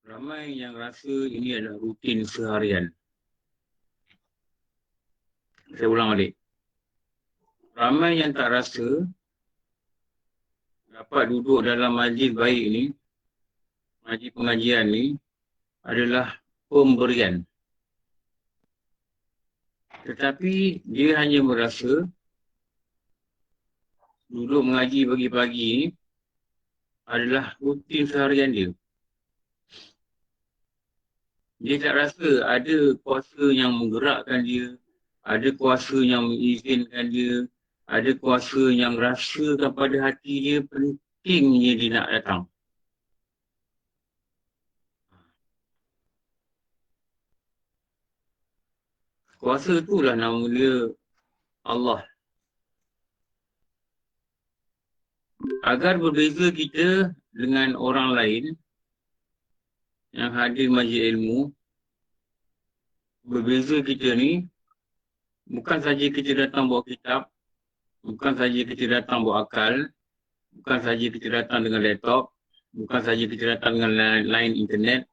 Ramai yang rasa ini adalah rutin seharian. Saya ulang balik. Ramai yang tak rasa dapat duduk dalam majlis baik ni, majlis pengajian ni adalah pemberian. Tetapi dia hanya merasa duduk mengaji pagi-pagi ni adalah rutin seharian dia. Dia tak rasa ada kuasa yang menggerakkan dia, ada kuasa yang mengizinkan dia, ada kuasa yang rasakan pada hati dia pentingnya dia nak datang. Kuasa itulah nama dia Allah. Agar berbeza kita dengan orang lain yang hadir majlis ilmu, berbeza kita ni bukan saja kita datang bawa kitab, bukan saja kita datang bawa akal, bukan saja kita datang dengan laptop, bukan saja kita datang dengan line internet,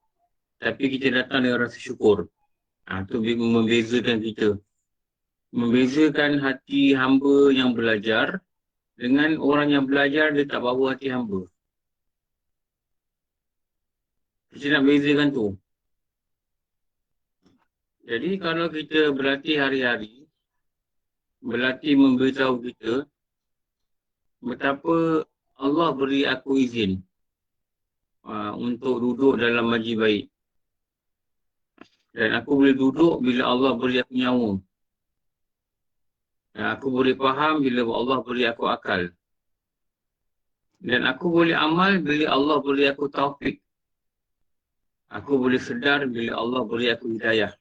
tapi kita datang dengan rasa syukur. Itu membezakan kita. Membezakan hati hamba yang belajar dengan orang yang belajar dia tak bawa hati hamba. Kita nak bezakan tu. Jadi kalau kita berlatih hari-hari, berlatih memberitahu kita betapa Allah beri aku izin untuk duduk dalam majlis baik. Dan aku boleh duduk bila Allah beri aku nyawa. Dan aku boleh faham bila Allah beri aku akal. Dan aku boleh amal bila Allah beri aku taufik. Aku boleh sedar bila Allah beri aku hidayah.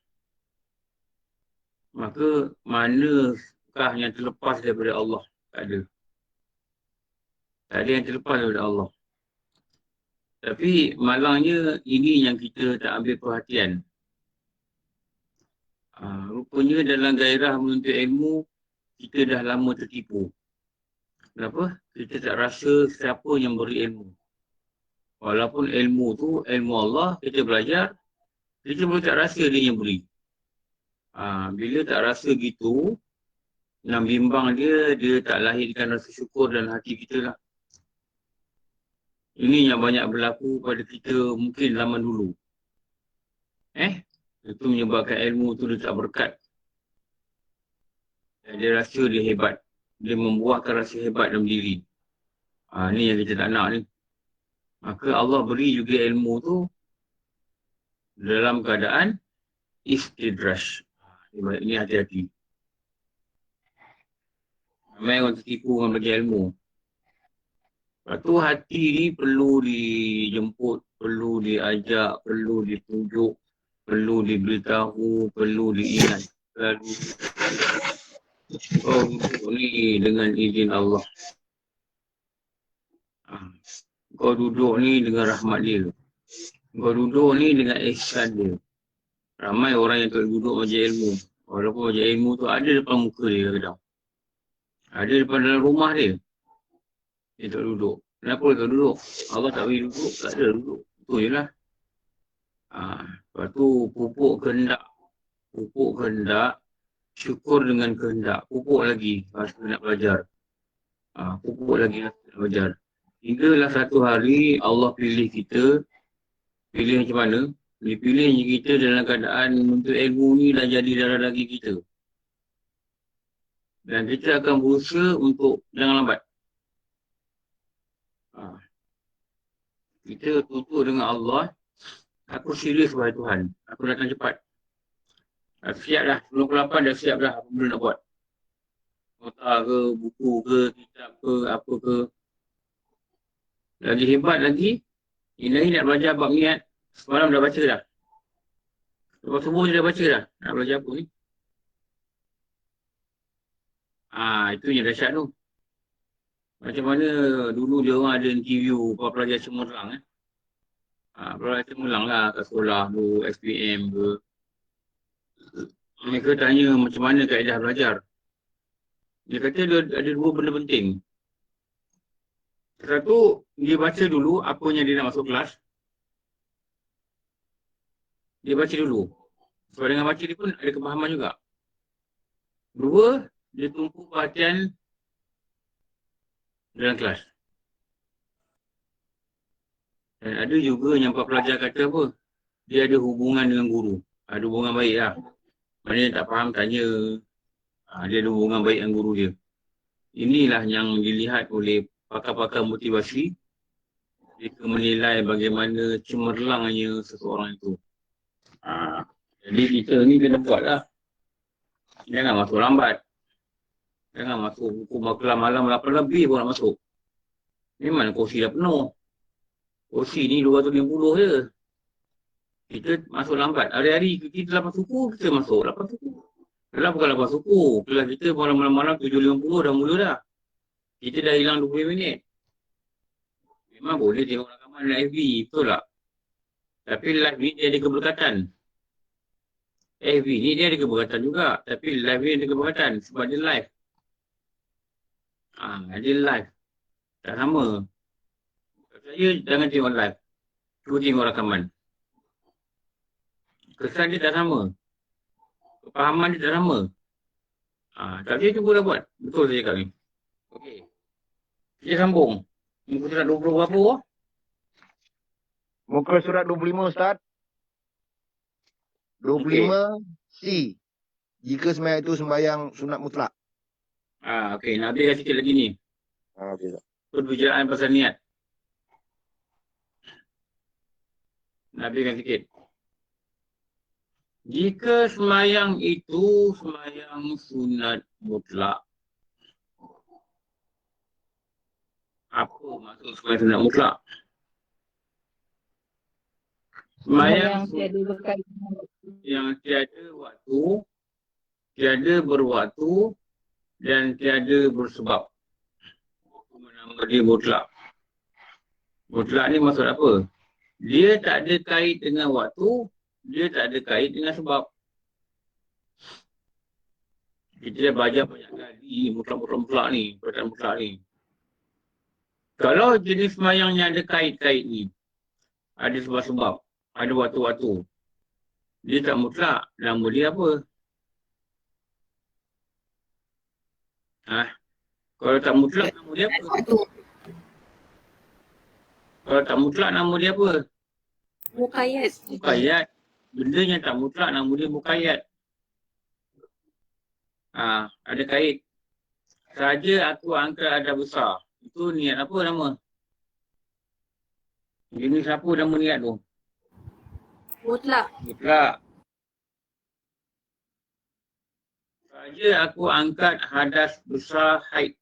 Maka manakah yang terlepas daripada Allah? Tak ada. Tak ada yang terlepas daripada Allah. Tapi malangnya ini yang kita tak ambil perhatian. Rupanya dalam gairah menuntut ilmu, kita dah lama tertipu. Kenapa? Kita tak rasa siapa yang beri ilmu. Walaupun ilmu tu, ilmu Allah, kita belajar, kita boleh tak rasa dia yang beri. Bila tak rasa gitu, yang bimbang dia tak lahirkan rasa syukur dalam hati kita lah. Ini yang banyak berlaku pada kita mungkin zaman dulu. Itu menyebabkan ilmu tu dia tak berkat. Dan dia rasa dia hebat. Dia membuahkan rasa hebat dalam diri. Ni yang kita tak nak ni. Maka Allah beri juga ilmu tu dalam keadaan istidraj. Ini hati-hati. Ramai orang tertipu dengan bagi ilmu. Lepas tu hati ni perlu dijemput, perlu diajak, perlu ditunjuk, perlu diberitahu, perlu diingat. Lalu kau duduk ni dengan izin Allah. Kau duduk ni dengan rahmat dia. Kau duduk ni dengan ihsan dia. Ramai orang yang tak duduk majlis ilmu. Walaupun majlis ilmu tu ada depan muka dia kadang. Ada depan dalam rumah dia. Dia tak duduk. Kenapa dia tak duduk? Allah tak beri duduk, tak ada duduk. Itu je lah. Lepas tu pupuk kehendak. Pupuk kehendak. Syukur dengan kehendak. Pupuk lagi rasa nak belajar. Pupuk lagi rasa nak belajar. Hinggalah satu hari Allah pilih kita. Pilih macam mana? Dia pilih kita dalam keadaan menuntut ilmu ni dah jadi darah daging kita. Dan kita akan berusaha untuk jangan lambat. Kita tutup dengan Allah. Aku serius wahai Tuhan. Aku datang cepat. Siap dah. 98 dah siap dah. Apa benda nak buat. Nota ke, buku ke, kitab ke, apa ke. Lagi hebat lagi. Ini nak belajar bab niat. Semalam dah baca dah. Lepas subuh dia dah baca dah. Nak belajar apa ni. Itu yang dahsyat tu. Macam mana dulu dia orang ada interview pelajar cemerlang. Pelajar cemerlang lah kat sekolah tu, SPM ke. Mereka tanya macam mana kaedah belajar. Dia kata ada dua benda penting. Satu, dia baca dulu apa yang dia nak masuk kelas. Dia baca dulu. Sebab dengan baca dia pun ada kepahaman juga. Dua, dia tumpu perhatian dalam kelas. Dan ada juga yang Pak pelajar kata apa, dia ada hubungan dengan guru. Ada hubungan baik lah. Maknanya tak faham, tanya. Dia ada hubungan baik dengan guru dia. Inilah yang dilihat oleh pakar-pakar motivasi. Mereka menilai bagaimana cemerlangnya seseorang itu. Jadi kita ni kena buat lah. Jangan masuk lambat. Jangan masuk hukum malam malam 8 lebih pun nak masuk. Memang kursi dah penuh. Kursi ni 250 je. Kita masuk lambat. Hari-hari kita 8 suku, kita masuk 8 suku. Dalam bukan 8 suku. Kelas kita malam-malam 7.50 dah mula dah. Kita dah hilang 20 minit. Memang boleh tengok rakaman live FB, betul tak? Tapi live ni dia ada keberkatan. FB ni dia ada keberkatan juga. Tapi live ni ada keberkatan sebab dia live. Dia live. Tak sama. Saya jangan tengok live. Cuba tengok rakaman. Kesan dia tak sama. Kepahaman dia tak sama. Tapi cuba dah buat. Betul saya cakap ni. Okey. Kita sambung. Muka surat 20 berapa? Muka surat 25 Ustaz. 25C. Jika sembahyang itu sembahyang sunat mutlak. Okey. Nak habiskan sikit lagi ni. Okey. Perbicaraan pasal niat. Nak habiskan sikit. Jika sembahyang itu sembahyang sunat mutlak. Apa maksud sembahyang sunat mutlak? Sembahyang yang tiada waktu, tiada berwaktu dan tiada bersebab. Nama dia mutlak. Mutlak ni maksud apa? Dia tak ada kait dengan waktu, dia tak ada kait dengan sebab. Kita dah belajar banyak kali mutlak ni, perkataan mutlak ni. Kalau jenis sembahyang yang ada kait-kait ni, ada sebab-sebab, ada waktu-waktu, dia tak mutlak, nama dia apa? Kalau tak mutlak, nama dia apa? Kalau tak mutlak, nama dia apa? Muqayyad. Muqayyad. Benda yang tak mutlak, nama dia muqayyad. Ada kait. Saja aku angkat ada besar. Itu niat apa nama? Jenis apa nama niat tu? Mutlak. Mutlak. Saja aku angkat hadas besar haid.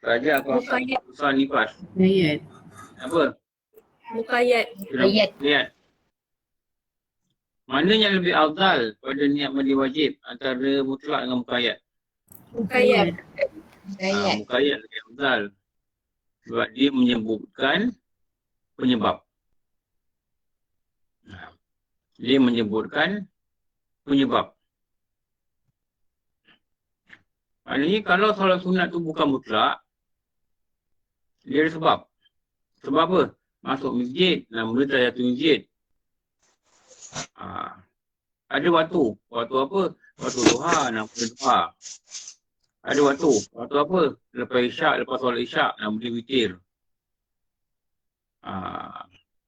Saja aku angkat besar nifas. Muqayyad. Apa? Muqayyad. Niat. Mana yang lebih afdal pada niat mandi wajib antara mutlak dengan muqayyad? Muqayyad. Muqayyad lebih afdal. Sebab dia menyebutkan penyebab. Dia menyebutkan penyebab. Maknanya kalau solat sunat tu bukan mutlak, dia ada sebab. Sebab apa? Masuk masjid, nama dia tahiyatul masjid. Ada waktu. Waktu apa? Waktu duha, nama dia duha. Ada waktu. Waktu apa? Lepas isyak, lepas solat isyak, nama dia witir.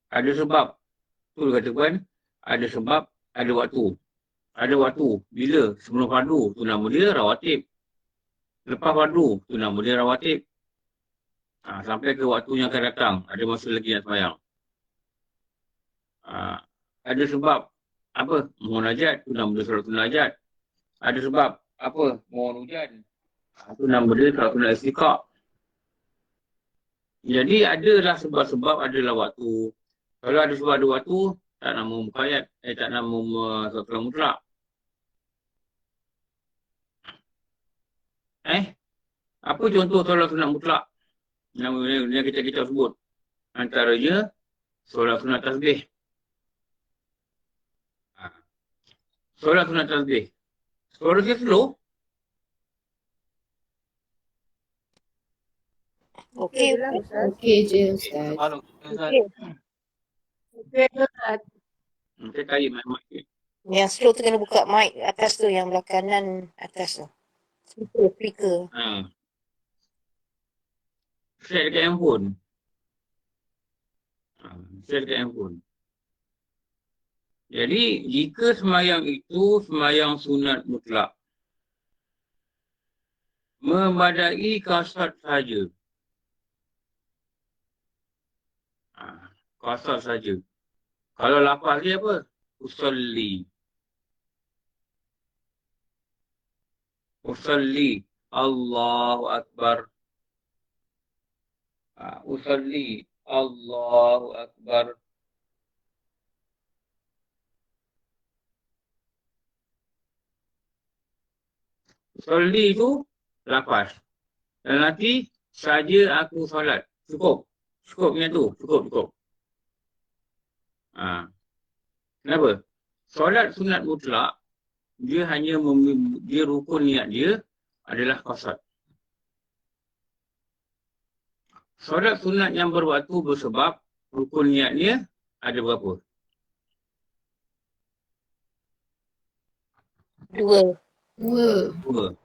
Ada sebab. Betul kata Puan. Ada sebab, ada waktu. Ada waktu. Bila? Sebelum fardu. Tu nama dia rawatib. Lepas fardu. Tu nama dia rawatib. Sampai ke waktu yang akan datang. Ada masa lagi nak sembahyang. Ada sebab. Apa? Mohon hajat. Tu nama dia solat sunat hajat. Ada sebab. Apa? Mohon hujan. Tu nama dia solat sunat istiqaq. Jadi adalah sebab-sebab, adalah waktu. Kalau ada sebab ada waktu, tak nama muqayyad, tak nama solat mutlak. Apa contoh solat sunat mutlak? Yang kita sebut. Antaranya, solat sunat tasbih. Solat sunat tasbih. Suara dia slow. Okey je Ustaz. Okey Ustaz. Saya tarik mic. Yang slow tu kena buka mic atas tu, yang belah kanan atas tu. Speaker. Ha. Set dekat handphone. Set dekat handphone. Jadi, jika sembahyang itu sembahyang sunat mutlak, memadai kasat saja. Kasat saja. Kalau lafaz dia apa? Usalli. Usalli. Allahu Akbar. Usalli. Allahu Akbar. Usalli itu lafaz. Dan nanti saja aku solat. Cukup. Cukupnya tu. Cukup. Kenapa? Solat sunat mutlak, dia hanya dia rukun niat dia adalah qasad. Solat sunat yang berwaktu bersebab, rukun niatnya ada berapa? 2. 2. 2.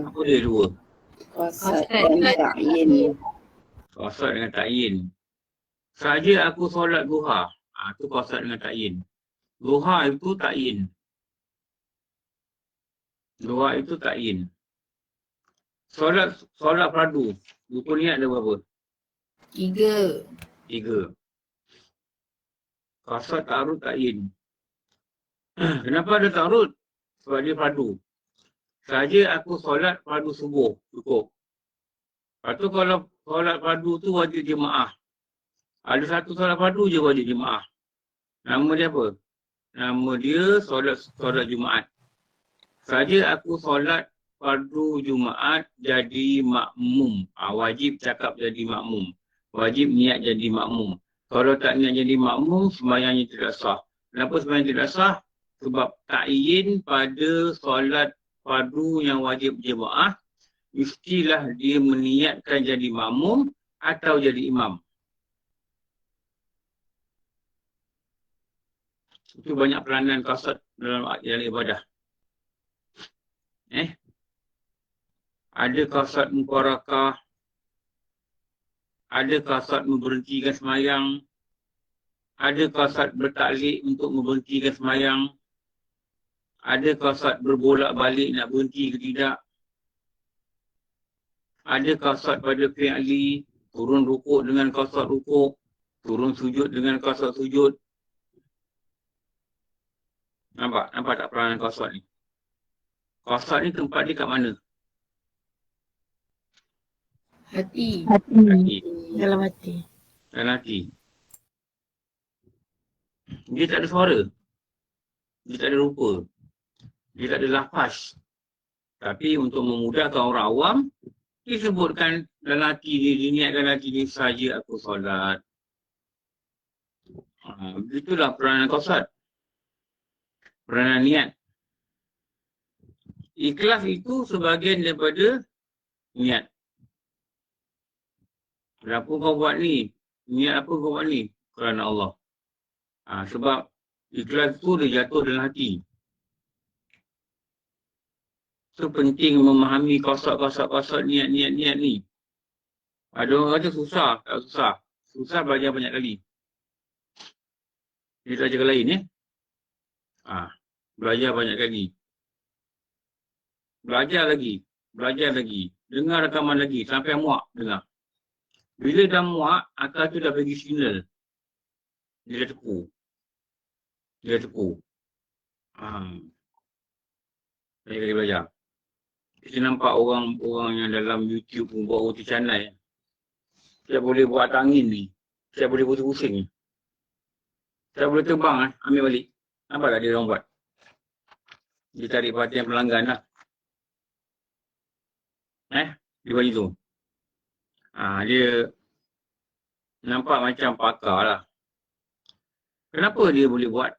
Apa dia 2? Qasad dan ta'yin. Qasad dengan ta'yin. Saja aku solat duha. Itu qasad dengan ta'yin. Duha itu ta'yin. Duha itu ta'yin. Solat fardu. Rukun niat ada berapa? 3. 3. Qasad, ta'arud, ta'yin. Kenapa ada ta'arud? Sebab dia fardu. Saja aku solat fardu subuh. Cukup. Lepas tu kalau solat fardu tu wajib jemaah. Ada satu solat fardu je wajib jemaah. Nama dia apa? Nama dia solat Jumaat. Saja aku solat fardu Jumaat jadi makmum. Wajib cakap jadi makmum. Wajib niat jadi makmum. Kalau tak niat jadi makmum, sembahyangnya tidak sah. Kenapa sembahyang tidak sah? Sebab ta'yin pada solat fardu yang wajib jemaah, mestilah dia meniatkan jadi makmum atau jadi imam. Itu banyak peranan qasad dalam ibadah. Ada qasad mubarakah, ada qasad memberhentikan sembahyang, ada qasad bertaklid untuk memberhentikan sembahyang, ada qasad berbolak-balik nak berhenti ke tidak, ada qasad pada fi'li, turun rukuk dengan qasad rukuk, turun sujud dengan qasad sujud. Nampak tak peranan qasad ni? Qasad ni tempat dia kat mana? Hati. Dalam hati. Dalam hati. Dia tak ada suara. Dia tak ada rupa. Dia tak ada lafaz. Tapi untuk memudahkan orang awam, disebutkan dalam hati dia, diniatkan hati dia saja aku solat. Begitulah peranan qasad. Peranan niat. Ikhlas itu sebahagian daripada niat. Kenapa kau buat ni? Niat apa kau buat ni? Kerana Allah. Sebab ikhlas itu dia jatuh dalam hati. So penting memahami qasad niat ni. Ada orang kata susah. Tak susah. Susah belajar banyak kali. Dia belajar ke lain belajar banyak kali. Belajar lagi. Dengar rekaman lagi. Sampai muak dengar. Bila dah muak, akal tu dah bagi signal. Dia dah tepu. Banyak kali belajar. Kita nampak orang yang dalam YouTube pun buat roti canai. Saya boleh buat angin ni. Saya boleh pusing-pusing ni. Saya boleh terbang ambil balik. Nampak tak dia orang buat? Dia tarik perhatian pelanggan lah. Dia buat itu. Dia nampak macam pakar lah. Kenapa dia boleh buat?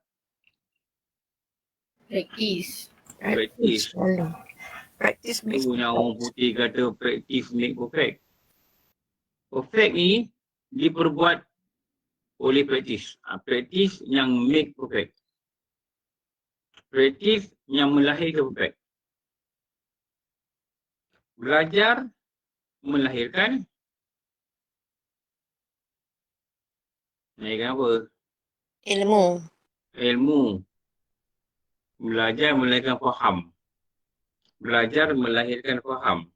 Practice. Practice makes Itu yang orang putih kata practice make perfect. Perfect ni diperbuat oleh practice. Practice yang make perfect. Kreatif yang melahirkan perfect. Belajar melahirkan apa? Ilmu. Ilmu. Belajar melahirkan faham. Belajar melahirkan faham.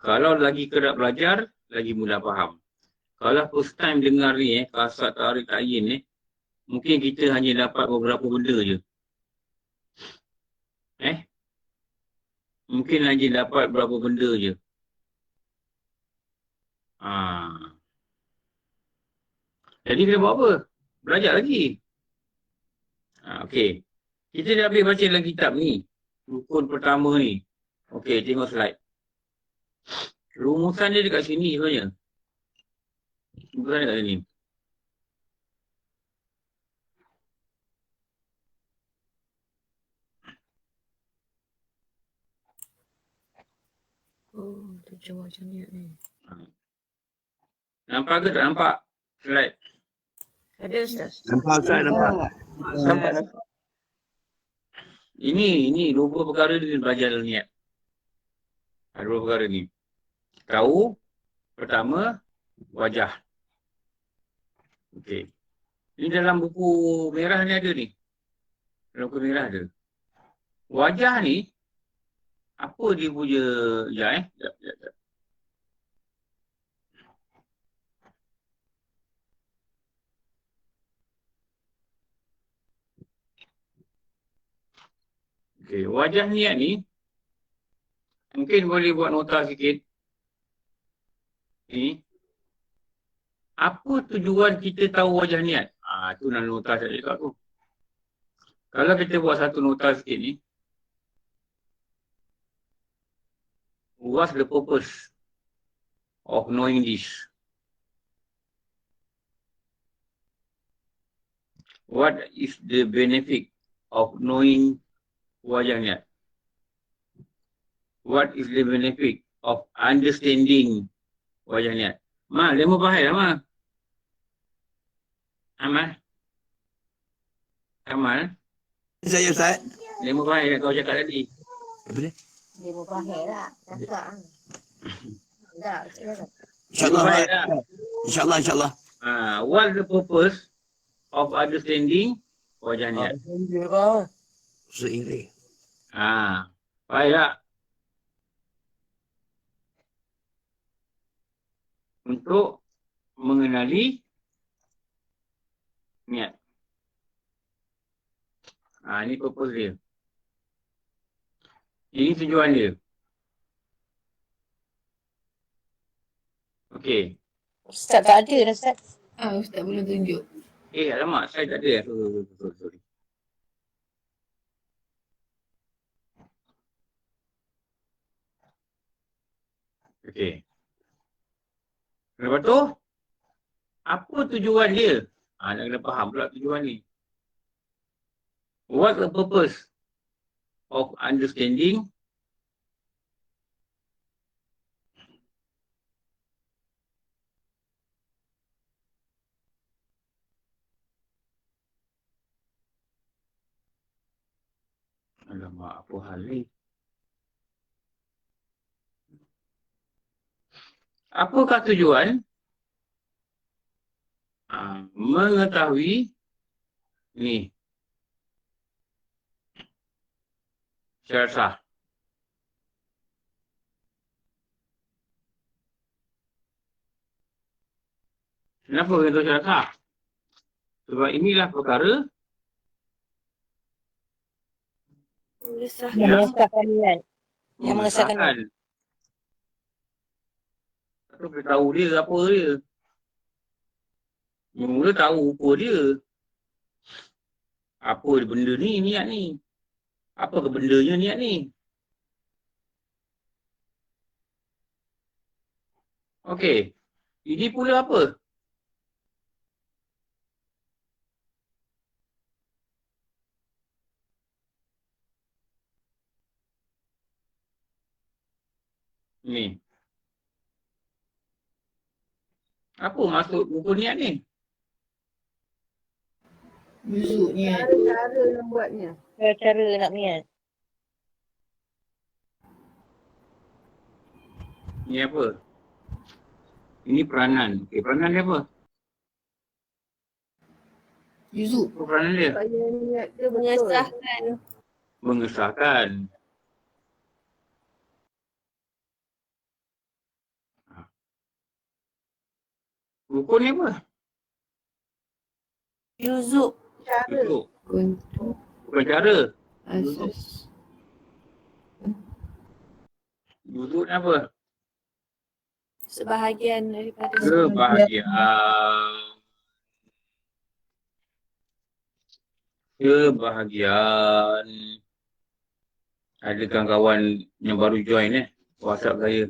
Kalau lagi kerap belajar, lagi mudah faham. Kalau first time dengar ni, kasat tarik ta'yin mungkin kita hanya dapat beberapa benda je. Mungkin hanya dapat beberapa benda je. Jadi kita buat apa? Belajar lagi. Okey. Kita dah habis baca dalam kitab ni. Rukun pertama ni. Okey, tengok slide. Rumusan dia dekat sini sebenarnya. Rumusan dekat sini. Oh, tujuh macam ni. Nampak ke tak nampak slide? Ada Ustaz. Nampak Ustaz, nampak. Nampak. Ini dua perkara dia belajar dalam niat. Dua perkara ni. Tahu, pertama, wajah. Okey. Ini dalam buku merah ni ada ni. Dalam buku merah ada. Wajah ni, apa dia punya, sekejap. Okey, wajah niat ni, mungkin boleh buat nota sikit. Ni. Apa tujuan kita tahu wajah niat? Tu nak nota saya cakap tu. Kalau kita buat satu nota sikit ni. What's the purpose of knowing this? What is the benefit of knowing wajah niat? What is the benefit of understanding wajah niat? Ma, dia mau faham lah, Ma. Amal. Saya Ustaz. Dia mau faham yang kau cakap tadi. Apa dia? Dia berpahir lah. Cakap. Tak, cakap. InsyaAllah. What's the purpose of understanding wajah niat? Seingri. Baik tak? Untuk mengenali niat. Ini purpose dia. Ini tujuan dia. Okey. Ustaz tak ada dah Ustaz. Ustaz belum tunjuk. Alamak, saya tak ada. Sorry. Okey. Lepas tu, apa tujuan dia? Nak kena faham pula tujuan ni. What's the purpose of understanding alamak, apa hal ni? Apakah tujuan mengetahui ni secara sah? Kenapa kita tahu secara sah? Sebab inilah perkara Yang mengesahkan niat. Yang mengesahkan niat. Kita tahu dia apa dia. Mula tahu rupa dia. Apa benda ni, niat ni. Apa ke bendanya niat ni. Okey. Ini pula apa? Ni. Apa maksud rukun niat ni? Juzuk niat. Cara nak buatnya. Cara nak niat. Ni apa? Ini peranan. Okay, peranan dia apa? Juzuk. Apa peranan dia? Supaya niat dia betul. Mengesahkan. Mengesahkan. Rukun ni apa? Juzuk. Cara. Duduk. Untuk Bukan cara. asas. Duduk ni apa? Sebahagian daripada Kebahagiaan. Kebahagiaan. Ada kawan-kawan yang baru join WhatsApp saya.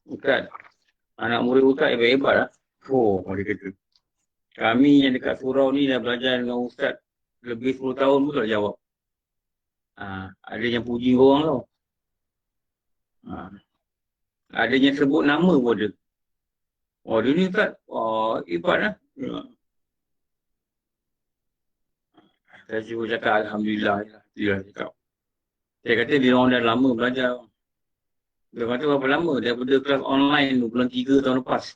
Ustaz, anak murid Ustaz hebat-hebat lah. Oh, dia kata. Kami yang dekat surau ni dah belajar dengan Ustaz lebih 10 tahun pun tak jawab. Ada yang puji orang tau. Ada yang sebut nama pun ada. Oh, dia ni Ustaz, hebat lah. Saya cuba cakap Alhamdulillah. Dia cakap. Saya kata dia orang dah lama belajar. Dia kata berapa lama? Daripada kelas online tu, bulan 3 tahun lepas.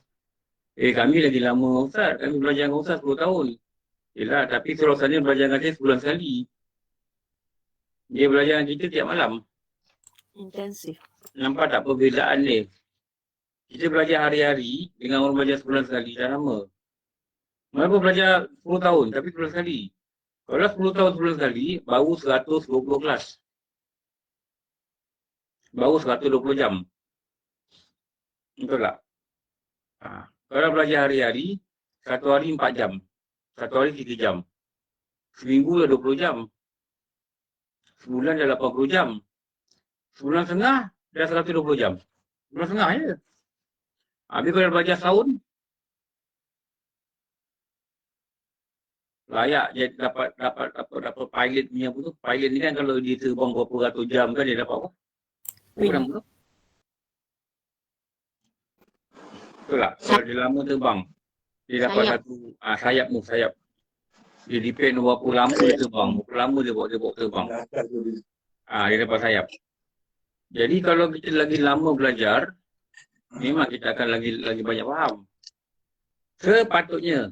Kami lagi lama Ustaz. Kami belajar dengan Ustaz 10 tahun. Yelah, tapi surau sana belajar dengan saya sebulan sekali. Dia belajar dengan kita tiap malam. intensif. Nampak tak perbezaan dia? Kita belajar hari-hari dengan orang belajar sebulan sekali dah lama. Mereka belajar 10 tahun tapi sebulan sekali. Kalau 10 tahun sebulan sekali, baru 120 kelas. Baru 120 jam. Betul tak? Kalau belajar hari-hari, 1 hari 4 jam. 1 hari 3 jam. Seminggu dah 20 jam. Sebulan dah 80 jam. Sebulan setengah dah 120 jam. Sebulan setengah je. Habis kalau belajar setahun, layak je dapat pilot punya apa tu. Pilot ni kan kalau dia terbang berapa ratus jam kan dia dapat apa? Berapa tu? Betul tak? Kalau dia lama terbang, dia dapat Sayap. satu sayap. Dia depend berapa lama dia terbang, berapa lama dia bawa terbang. Dia dapat sayap. Jadi kalau kita lagi lama belajar, memang kita akan lagi banyak faham. Sepatutnya.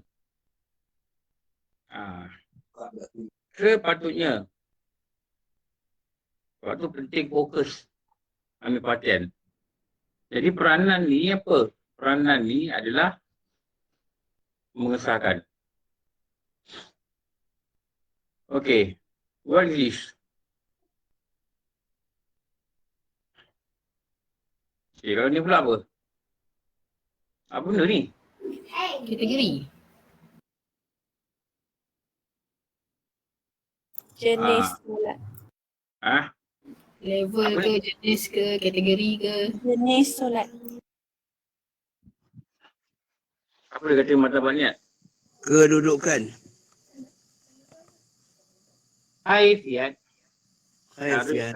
Sepatutnya. Sebab tu penting fokus. Ambil perhatian. Jadi peranan ni apa? Peranan ni adalah mengesahkan. Okay. What is this? Okay, kalau ni pula apa? Apa benda ni? Kategori. Jenis solat. Level Apa ke, jenis ke, kategori ke. Jenis solat. Apa dia kata martabat niat? Kedudukan. Haifiat. Haifiat.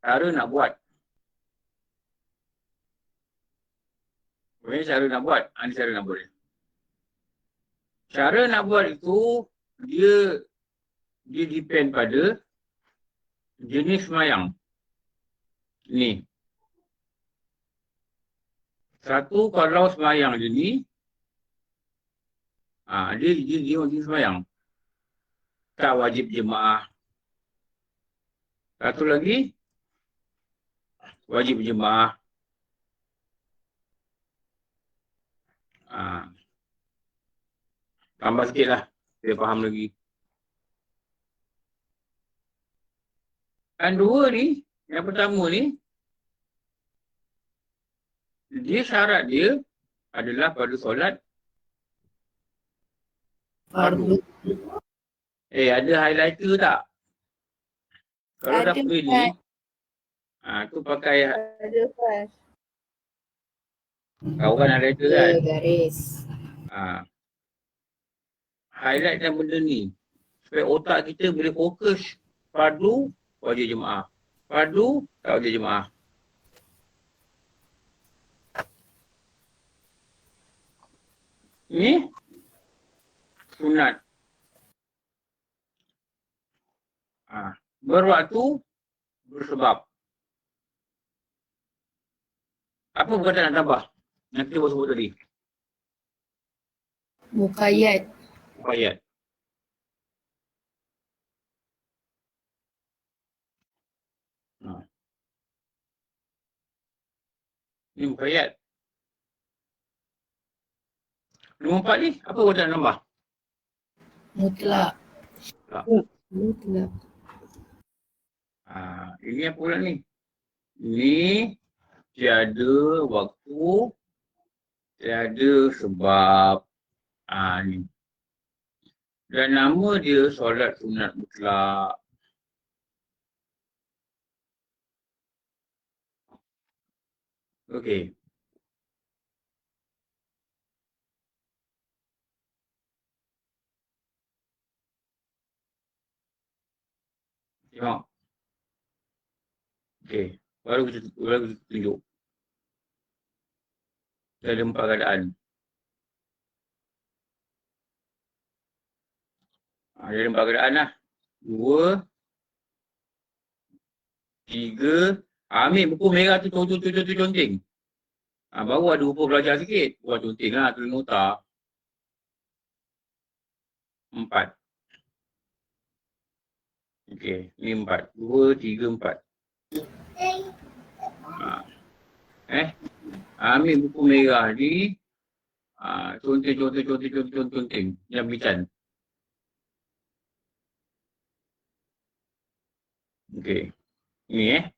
Cara nak buat. Ini cara nak buat. Ini cara nak buat. Cara nak buat itu, dia depend pada jenis semayang. Ni. Satu, kalau semayang je ni, dia jenis semayang. Tak wajib jemaah. Satu lagi, wajib jemaah. Tambah sikit lah. Dia faham lagi. Dan dua ni, yang pertama ni, dia syarat dia adalah pada solat fardu. Ada highlighter tak? Kalau Ada, dah print ni, tu pakai Ada flash. kau kan highlighter kan? Garis. Highlight dan benda ni supaya otak kita boleh fokus. Fardu, wajib jemaah. Fardu, tak wajib jemaah. Ni sunat. Berwaktu, bersebab. Apa perkataan nak tambah? Yang kita sebut tadi. Muqayyad. Muqayyad. Ni muqayyad. Nombor 4 ni, apa perkataan nak tambah? Mutlak. Tak. Mutlak. Ini apa pula ni? Ni tiada waktu, tiada sebab. Ni. Dan nama dia solat sunat mutlak. Okey. Tengok. Okey. Baru kita tunjuk. Ada 4 keadaan. Ada 4 keadaan lah. 2, 3. Ambil buku merah tu conteng. Baru ada rupa belajar sikit. Buat conteng lah, tulis nota. 4. Okey, ni 4. 2, 3, 4. Ambil buku merah ni. Conteng. Yang bican. Okey. Ni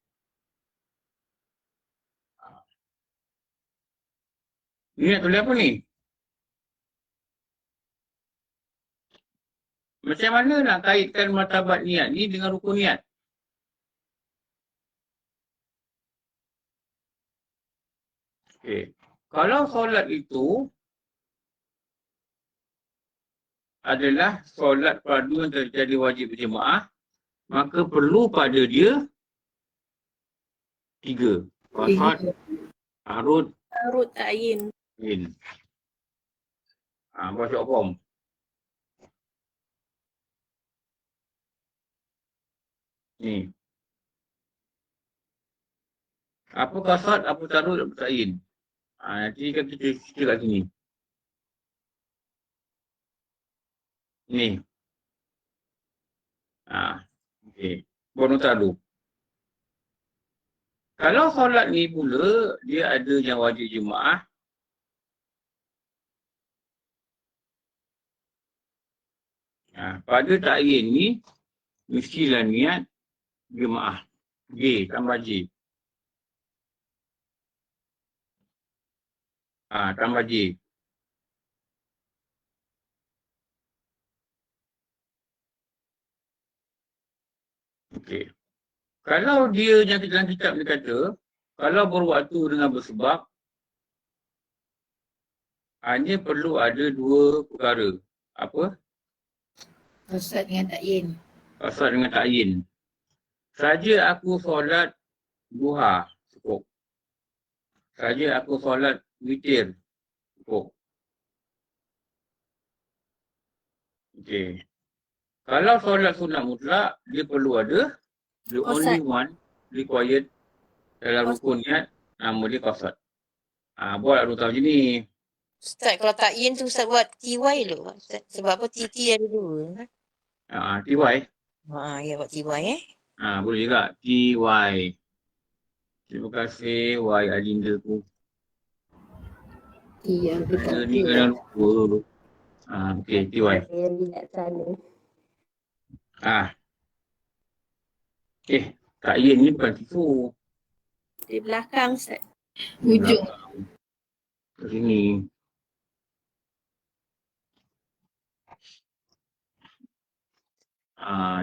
Ni nak tulis apa ni? Macam mana nak kaitkan martabat niat ni dengan rukun niat? Okey. Kalau solat itu adalah solat fardu yang terjadi wajib berjemaah, maka perlu pada dia 3. Qasad, arud, ta'yin. in. Buat short form. Ni. Apa qasad, apa tarud, apa ta'yin. Nanti kan kita cerita kat sini. Ni. Okey. Buat nota dulu. Kalau solat ni pula, dia ada yang wajib jemaah. Pada ta'yin ni, mestilah niat jemaah. G tambah J. Tambah J. Okey. Kalau dia yang dalam kitab dia kata, kalau berwaktu dengan bersebab, hanya perlu ada 2 perkara. Apa? Qasad dengan ta'yin. Qasad dengan ta'yin. Saja aku solat duha, cukup. Saja aku solat witir, cukup. Okey. Kalau solat sunat mutlak, dia perlu ada the only one required dalam rukun niat, nama dia qasad. Buat nota macam ni. Ustaz, kalau ta'yin tu Ustaz buat TY dulu. Ustaz. Sebab apa TT ada 2. TY. Ya buat TY Boleh juga. TY. Terima kasih Y Adinda ku. Yang kita Ni kena lupa. Okey, TY. Saya lihat sana. Ta'yin ni bukan sifu. Di belakang, Ustaz. ujung. Kat sini.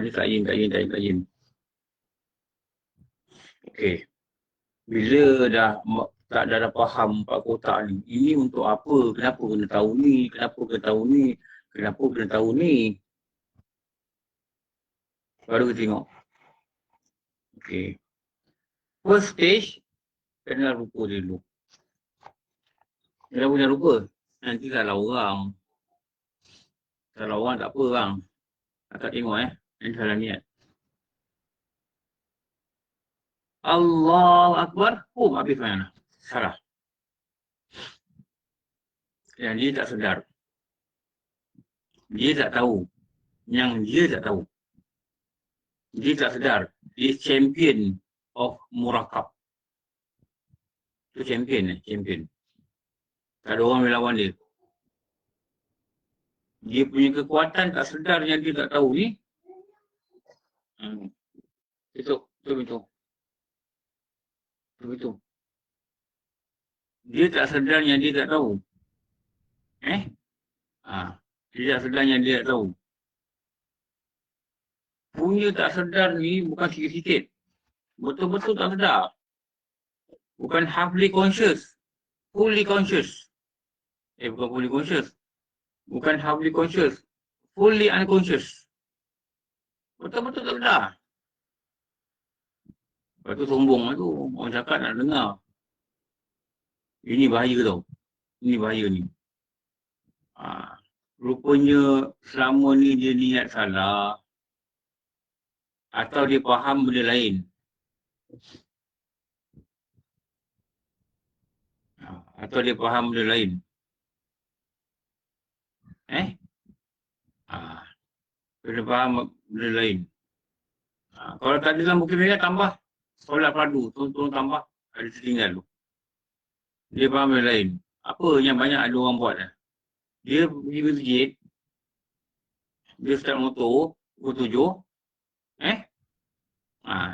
Ni ta'yin. Okey. Bila dah faham 4 kotak ni, ini untuk apa? Kenapa kena tahu ni? Kenapa kena tahu ni? Baru kita tengok. Okey. First stage, kenal rupa dia dulu. Dia dah punya rupa. Nanti salah orang. Salah orang tak apa bang. Akak tengok nanti salah niat. Allahu Akbar. Habis mana? Salah. Yang dia tak sedar. Dia tak tahu. Yang dia tak tahu. Dia tak sedar. Dia champion of murakab. Itu champion. Champion. Tak ada orang boleh lawan dia. Dia punya kekuatan tak sedar yang dia tak tahu ni. Itu. Dia tak sedar yang dia tak tahu. Dia tak sedar yang dia tak tahu. Punya tak sedar ni bukan sikit-sikit. Betul-betul tak sedar. Bukan halfly conscious. Fully conscious. Bukan fully conscious. Bukan halfly conscious. Fully unconscious. Betul-betul tak sedar. Lepas tu sombong lah tu. Orang cakap nak dengar. Ini bahaya tau. Ini bahaya ni. Rupanya selama ni dia niat salah. Atau dia faham benda lain. Atau dia faham benda lain. Dia faham benda lain. Kalau tak ada dalam Bukit Merah, tambah solat fardu. Tolong tambah. Ada setinggal tu. Dia faham benda lain. Apa yang banyak ada orang buat lah. Dia pergi masjid. Dia start motor. Pukul 7.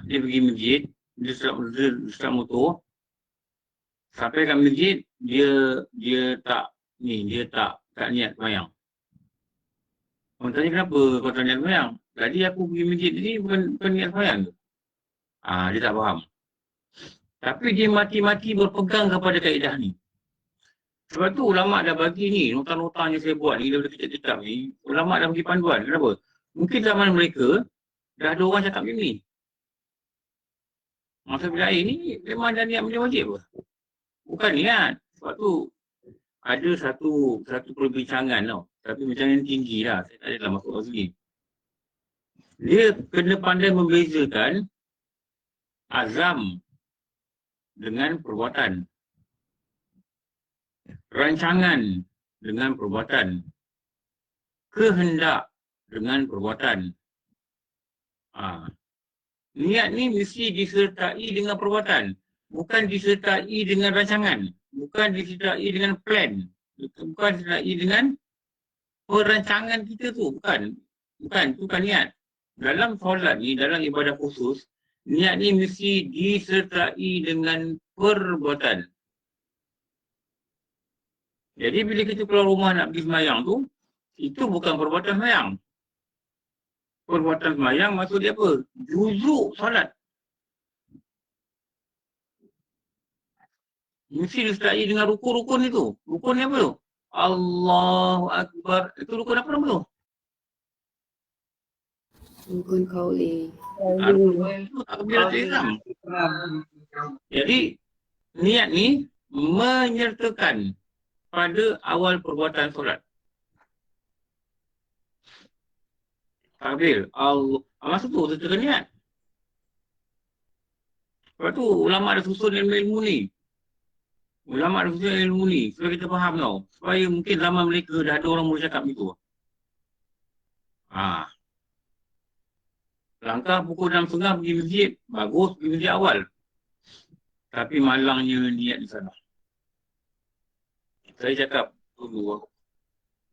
Dia pergi masjid. Dia start motor. Sampai kat masjid, dia tak niat sembahyang. Orang tanya kenapa kau tak niat sembahyang? Tadi aku pergi masjid tadi bukan niat sembahyang ke? Dia tak faham. Tapi dia mati-mati berpegang kepada kaedah ni. Sebab tu ulama' dah bagi ni, nota-nota yang saya buat ni, daripada kitab-kitab ni, ulama' dah bagi panduan. Kenapa? Mungkin zaman mereka, dah ada orang cakap macam ni. Masa bila air ni, memang dah niat benda wajib apa? Bukan niat. Sebab tu ada satu perbincangan tau. Tapi perbincangan tinggi lah. Saya tak adalah masuk ke sini. Dia kena pandai membezakan azam dengan perbuatan. Rancangan dengan perbuatan. Kehendak dengan perbuatan. Niat ni mesti disertai dengan perbuatan. Bukan disertai dengan rancangan. Bukan disertai dengan plan. Bukan disertai dengan perancangan kita tu. Bukan. Itu bukan niat. Dalam solat ni, dalam ibadah khusus, niat ni mesti disertai dengan perbuatan. Jadi bila kita keluar rumah nak pergi sembahyang tu, itu bukan perbuatan sembahyang. Perbuatan sembahyang maksud dia apa? Juzuk solat. Mesti disertai dengan rukun-rukun itu. Rukun ni apa tu? Allahu Akbar. Itu rukun apa nama tu? Rukun kauli. Rukun itu takbiratul ihram. Jadi, niat ni menyertakan pada awal perbuatan solat. Takbir. Allah. Maksud tu, sertakan niat. Lepas tu, ulama' ada susun ilmu-ilmu ni. Ulama' ada susun ilmu ni. Supaya kita faham tau. Supaya mungkin zaman mereka dah ada orang boleh cakap begitu. Langkah pukul 6.30 pergi masjid. Bagus pergi masjid awal. Tapi malangnya niat di sana. Saya cakap dulu.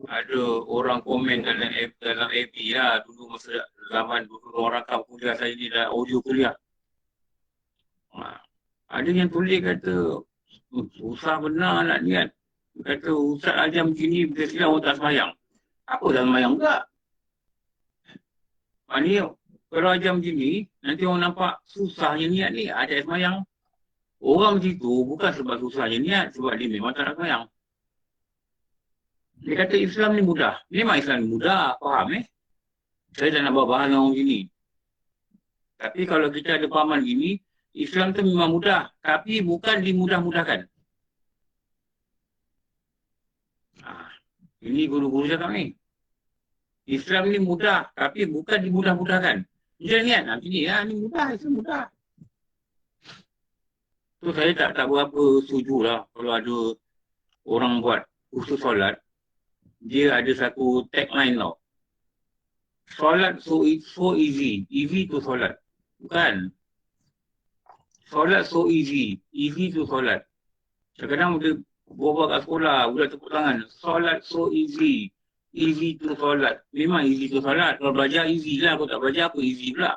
Ada orang komen dalam FB lah. Dulu masa zaman dulu orang rakam kuliah saya ni dah audio kuliah. Ada yang tulis kata, susah benar nak niat. Kata, Ustaz Azam begini, bila silam orang tak sembahyang. Apa tak sembahyang pula? Maknanya, kalau Azam begini, nanti orang nampak susahnya niat ni, ada sembahyang. Orang macam tu bukan sebab susahnya niat, sebab dia memang tak nak sembahyang. Dia kata Islam ni mudah. Memang Islam ni mudah, faham Saya tak nak bawa bahan orang gini. Tapi kalau kita ada pahaman gini, Islam tu memang mudah, tapi bukan dimudah-mudahkan. Ini guru-guru cakap ni. Islam ni mudah, tapi bukan dimudah-mudahkan. Dia niat, nanti ni, ni mudah, Islam mudah. Tu saya tak berapa setuju lah kalau ada orang buat khusus solat. Dia ada satu tagline tau. Solat so easy. Easy to solat. Bukan. Solat so easy. Easy to solat. Kadang-kadang dia berbual kat sekolah, budak tepuk tangan. Solat so easy. Easy to solat. Memang easy to solat. Kalau belajar easy lah. Kalau tak belajar apa easy pula.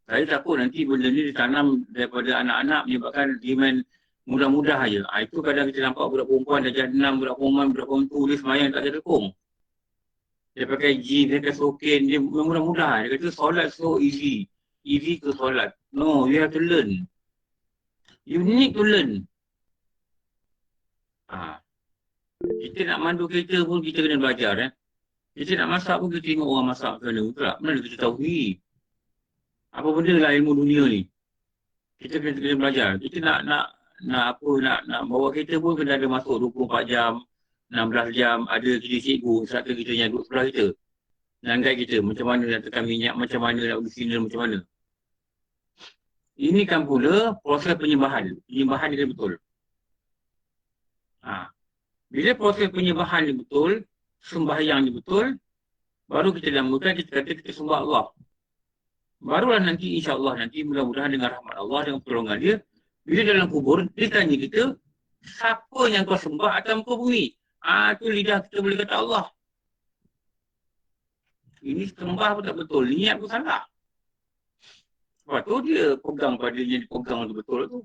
Saya takut nanti benda ni ditanam daripada anak-anak menyebabkan dia main mudah-mudah aja. Itu kadang kita nampak budak perempuan dah jadi 6, budak perempuan tu dia semayang tak ada tekung. Dia pakai jeans, dia pakai sokin, dia mudah-mudah. Dia kata solat so easy. Easy to solat. No, you have to learn. You need to learn. Kita nak mandu kereta pun kita kena belajar. Kita nak masak pun kita tengok orang masak kena. Betul tak? Mana kita tahu ni? Apa benda lah ilmu dunia ni? Kita kena belajar. Kita nak bawa kereta pun kena ada masuk 24 jam, 16 jam, ada kita cikgu, instructor kita yang duduk sebelah kita. Dan guide kita, macam mana nak tekan minyak, macam mana nak bagi signal, macam mana. Ini kan pula proses penyembahan. Penyembahan dia betul. Bila proses penyembahan ni betul, sembahyang ni betul, baru kita lamukan, kita kata kita sembah Allah. Barulah nanti insya-Allah nanti mudah-mudahan dengan rahmat Allah, dengan pertolongan dia, bila dalam kubur dia tanya kita, siapa yang kau sembah atas muka bumi? Tu lidah kita boleh kata Allah. Ini sembah pun tak betul, niat pun salah. Sebab tu dia pegang pada yang dipegang tu betul tu.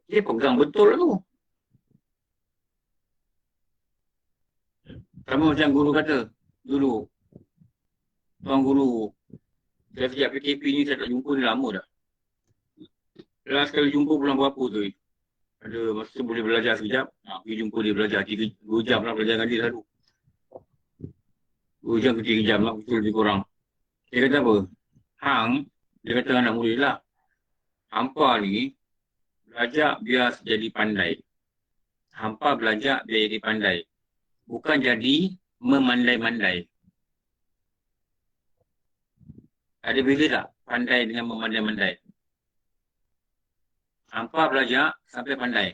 Dia pegang betul tu. Sama macam guru kata dulu. Tuan guru, saya sejak PKP ni saya tak jumpa ni lama dah. Last kali jumpa bulan berapa tu? Ada masa boleh belajar sekejap. Pergi jumpa dia belajar 2 jam lah belajar dengan dia selalu. 2 jam ke 3 jam lah betul lebih kurang. Dia kata apa? Dia kata anak murid lah. Hampa ni belajar biar jadi pandai. Hampa belajar biar jadi pandai. Bukan jadi memandai-mandai. Ada beza tak pandai dengan memandai-mandai? Hampa belajar sampai pandai.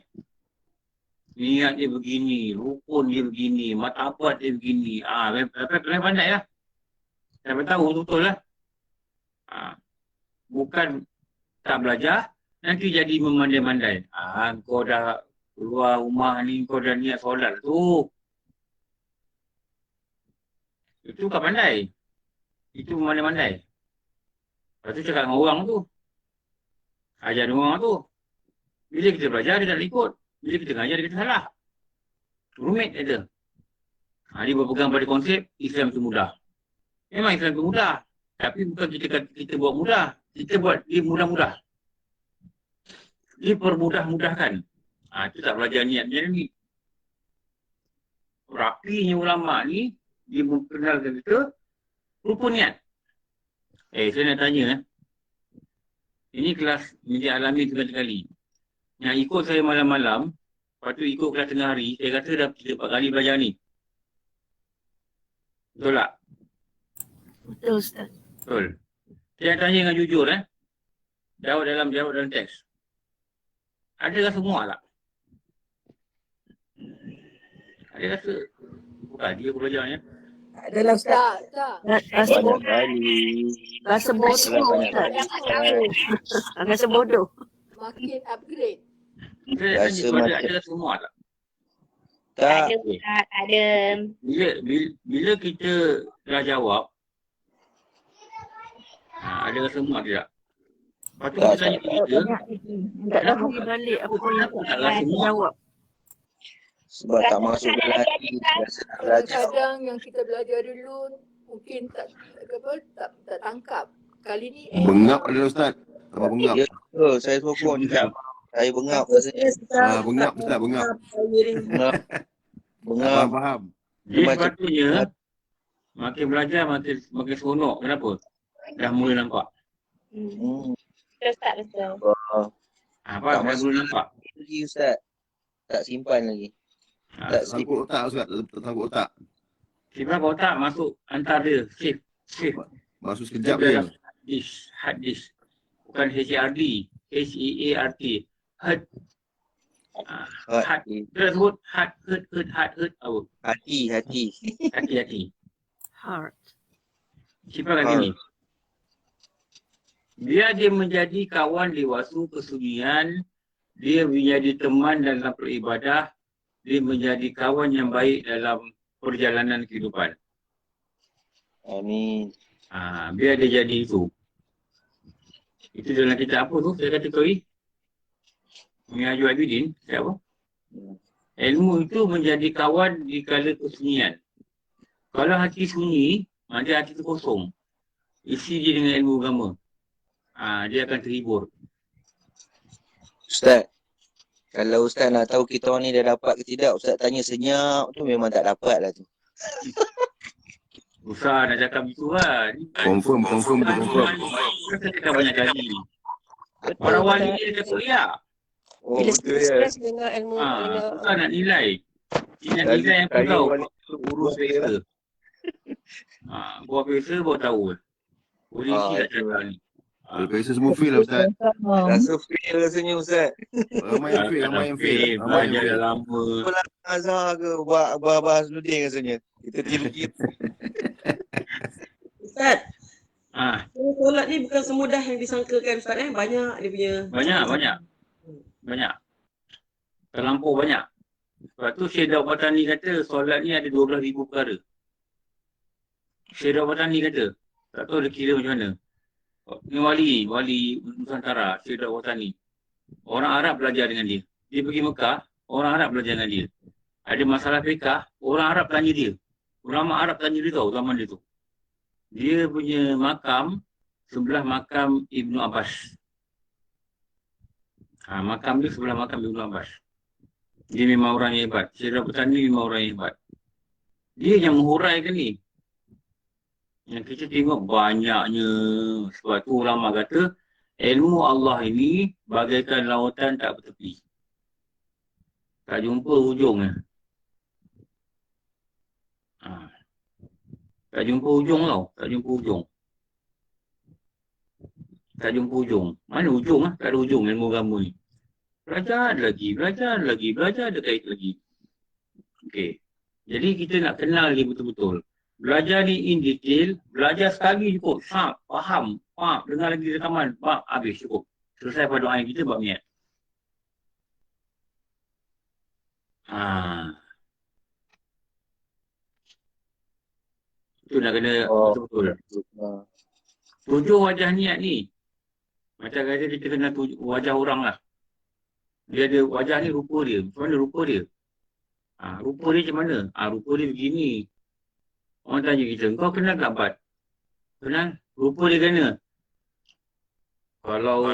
Niat dia begini, rukun dia begini, matabat dia begini. Sampai pandai lah. Sampai tahu betul lah. Bukan tak belajar, nanti jadi memandai-mandai. Kau dah keluar rumah ni, kau dah niat solat tu. Itu bukan pandai. Itu memandai-mandai. Lepas tu cakap dengan orang tu. Ajar orang tu. Bila kita belajar, dia tak ikut. Bila kita ngajar, dia kata salah. Rumit ada. Dia berpegang pada konsep Islam itu mudah. Memang Islam itu mudah. Tapi bukan kita buat mudah. Kita buat dia mudah-mudah. Dia permudah-mudahkan. Itu tak belajar niatnya ni. Rapinya ulama' ni, dia memperkenalkan kita rukun niat. Saya nak tanya ini kelas media alami sekali-kali. Yang ikut saya malam-malam, lepas tu ikut kelas tengah hari, saya rasa dah 3-4 kali belajar ni. Betul tak? Betul, Ustaz. Betul. Saya nak tanya dengan jujur Jawab dalam teks. Ada rasa muak tak? Ada rasa bukan dia belajarnya. Adalah Ustaz. Rasa Banyak kali. Rasa bodoh, Ustaz. Rasa bodoh. Makin upgrade. Saya Rasa tanya macam- ada rasa muak tak? Tak. Ada. Bila kita dah jawab, ada rasa muak tidak? Lepas tu kita tanya kita, Tak tahu balik apa yang tak rasa muak? jawab. Sebab tak masuk dalam hati. Rasa nak belajar. Kadang-kadang yang kita belajar dulu mungkin tak tangkap. Kali ni Bengap ada Ustaz. Apa bengap? Ya, saya sokong juga. Saya bengap rasanya. Bengap Ustaz, bengap. Bengap. Faham. Jadi Macam- sepatutnya, makin belajar makin seronok. Kenapa? Dah mula nampak. Hmm. Betul tak betul? Apa? Saya belum nampak. Lagi Ustaz. Tak simpan lagi. Ha, Tak Sangkut otak Ustaz. Tak sangkut otak. simpan kotak masuk hantar dia. Save. Save. Masuk sekejap je. Hard disk. Bukan HARD. HEART. Hard. Hard. Dia sebut hard. Apa? Hati. Hati-hati. Heart. Simpan kat sini. Biar dia menjadi kawan dewasa kesunyian, dia menjadi teman dalam beribadah, dia menjadi kawan yang baik dalam perjalanan kehidupan. Amin. Biar dia jadi itu. Itu dalam kitab apa tu? Saya kata koi. Minhajul Abidin. Siapa? Ilmu itu menjadi kawan di kala kesunyian. Kalau hati sunyi, dia hati tu kosong. Isi dia dengan ilmu agama. Dia akan terhibur. Ustaz. Kalau Ustaz nak tahu kita orang ni dah dapat ke tidak, Ustaz tanya senyap tu memang tak dapat lah tu. Usah nak cakap begitu kan. Confirm. Kita cakap banyak kali. Orang wali dia dekat kuliah. Oh, Bila betul ya. stres dengan ilmu Bukan nak nilai. Dia nak nilai yang kau tahu. Urus peksa. Buat peksa baru tahu. Polisi tak cakap ni. Biasa semua fail lah Ustaz. Rasa fail rasanya Ustaz. Ramai yang fail. Belajar dah lama. Azhar ke Abah Hasnudin rasanya. Kita tiru-tiru. Ustaz, Ah, solat ni bukan semudah yang disangkakan Ustaz Banyak dia punya. banyak. Terlampau banyak. Sebab tu Syekh Daud Batani kata solat ni ada 12,000 perkara. Syekh Daud Batani kata. Tak tahu dia kira macam mana. Ni wali Nusantara, Syekh Daud Batani. Orang Arab belajar dengan dia. Dia pergi Mekah, orang Arab belajar dengan dia. Ada masalah fiqah, orang Arab tanya dia. Ulama Arab tanya dia tahu zaman dia tu. Dia punya makam sebelah makam Ibnu Abbas. Makam dia sebelah makam Ibnu Abbas. Dia memang orang yang hebat. Syekh Daud Batani memang orang yang hebat. Dia yang menghuraikan ni. Yang kita tengok banyaknya. Sebab tu ulama kata ilmu Allah ini bagaikan lautan tak bertepi. Tak jumpa hujungnya. Tak jumpa hujung tau. Tak jumpa hujung. Mana hujung lah? Tak ada hujung ilmu agama ni. Belajar lagi. Ada kait lagi. Okey. Jadi kita nak kenal dia betul-betul. Belajar ni in detail. Belajar sekali cukup. Faham. Dengar lagi rekaman. Habis cukup. Selesai pada doa kita buat niat. Itu nak kena betul-betul. 7 wajah niat ni. Macam kata kita kena wajah orang lah. Dia ada wajah ni rupa dia. Macam mana rupa dia? Rupa dia macam mana? Rupa dia begini. Orang tanya kita, kau kenal tak Bat? Kenal? Rupa dia kena. Kalau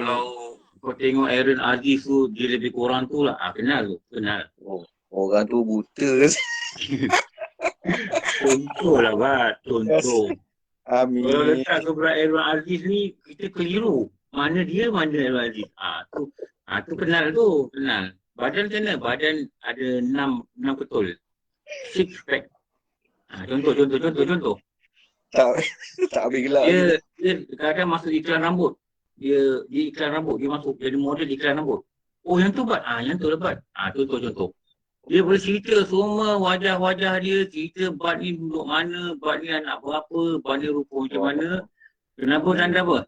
kau tengok Aaron Aziz tu, dia lebih kurang tu lah. Kenal tu. Kenal. Orang tu buta. Contoh lah Bat. Contoh. Amin. Kalau letak keberat Aaron Aziz ni, kita keliru. Mana dia, mana Aaron Aziz. Tu kenal tu. Kenal. Badan macam mana? Badan ada 6 ketul. 6 pack. Contoh. Tak habis gelap. Dia kadang masuk iklan rambut. Dia iklan rambut. Dia masuk jadi model iklan rambut. Oh yang tu Bat. Yang tu lah Bat. Contoh. Dia boleh cerita semua wajah-wajah dia. Cerita Bat ni duduk mana. Bat ni anak berapa. Bat ni rupa macam mana. Kenapa tanda apa?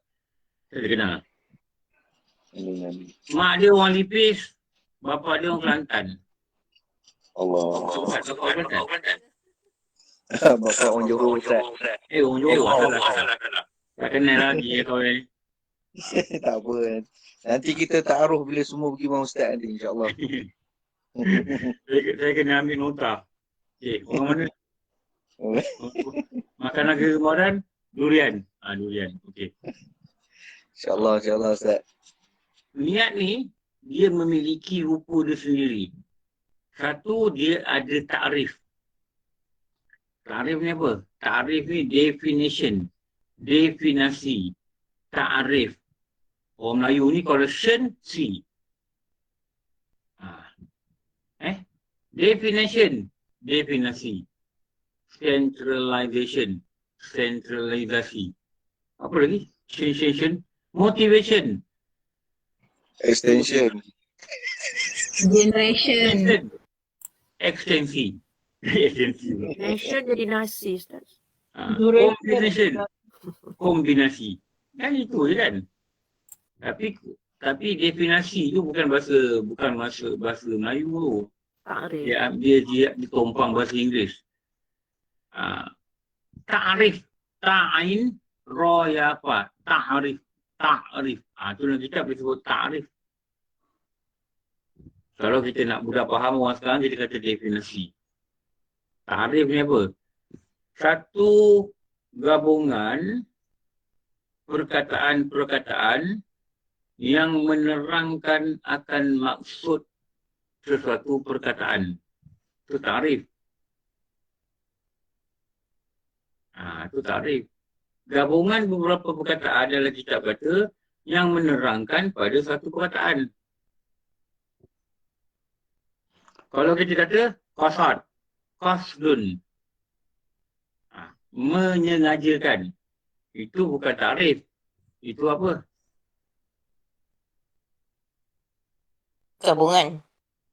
Saya kenal. Mak dia orang Lipis. Bapa dia orang Kelantan. Allah. Kelantan. Bapak orang Johor Ustaz. Orang Johor. Salah. Tak kenal lagi kau ni. Tak apa. Nanti kita ta'aruf bila semua pergi dengan Ustaz nanti insyaAllah. Saya kena ambil nota. Orang mana? Makanan kegemaran? Durian. Durian. Okey. InsyaAllah Ustaz. Niat ni, dia memiliki rupa dia sendiri. Satu, dia ada takrif. Takrif ni apa? Takrif ni definition. Definasi. Takrif. Orang Melayu ni kalau sen, si. Definition. Definasi. Centralization. Centralisasi. Apa lagi? Sensation. Motivation. Extension. Generation. Extensi. Extensi. Nation jadi nasi, Ustaz. Combination. Kombinasi. Kan itu je kan. Tapi definasi tu bukan bahasa Melayu tu. Takrif. Dia ditumpang bahasa Inggeris. Ta'rif. Ta'in. Roya apa? Ta'rif. Ta'rif. Tu dalam kitab disebut ta'rif. Kalau kita nak mudah faham orang sekarang, kita kata definisi. Ta'rif ni apa? Satu gabungan perkataan-perkataan yang menerangkan akan maksud sesuatu perkataan. Itu ta'rif. Itu ta'rif. Gabungan beberapa perkataan dalam kitab kata yang menerangkan pada satu perkataan. Kalau kita kata qasad, qasdun, menyengajakan, itu bukan ta'rif. Itu apa? Gabungan.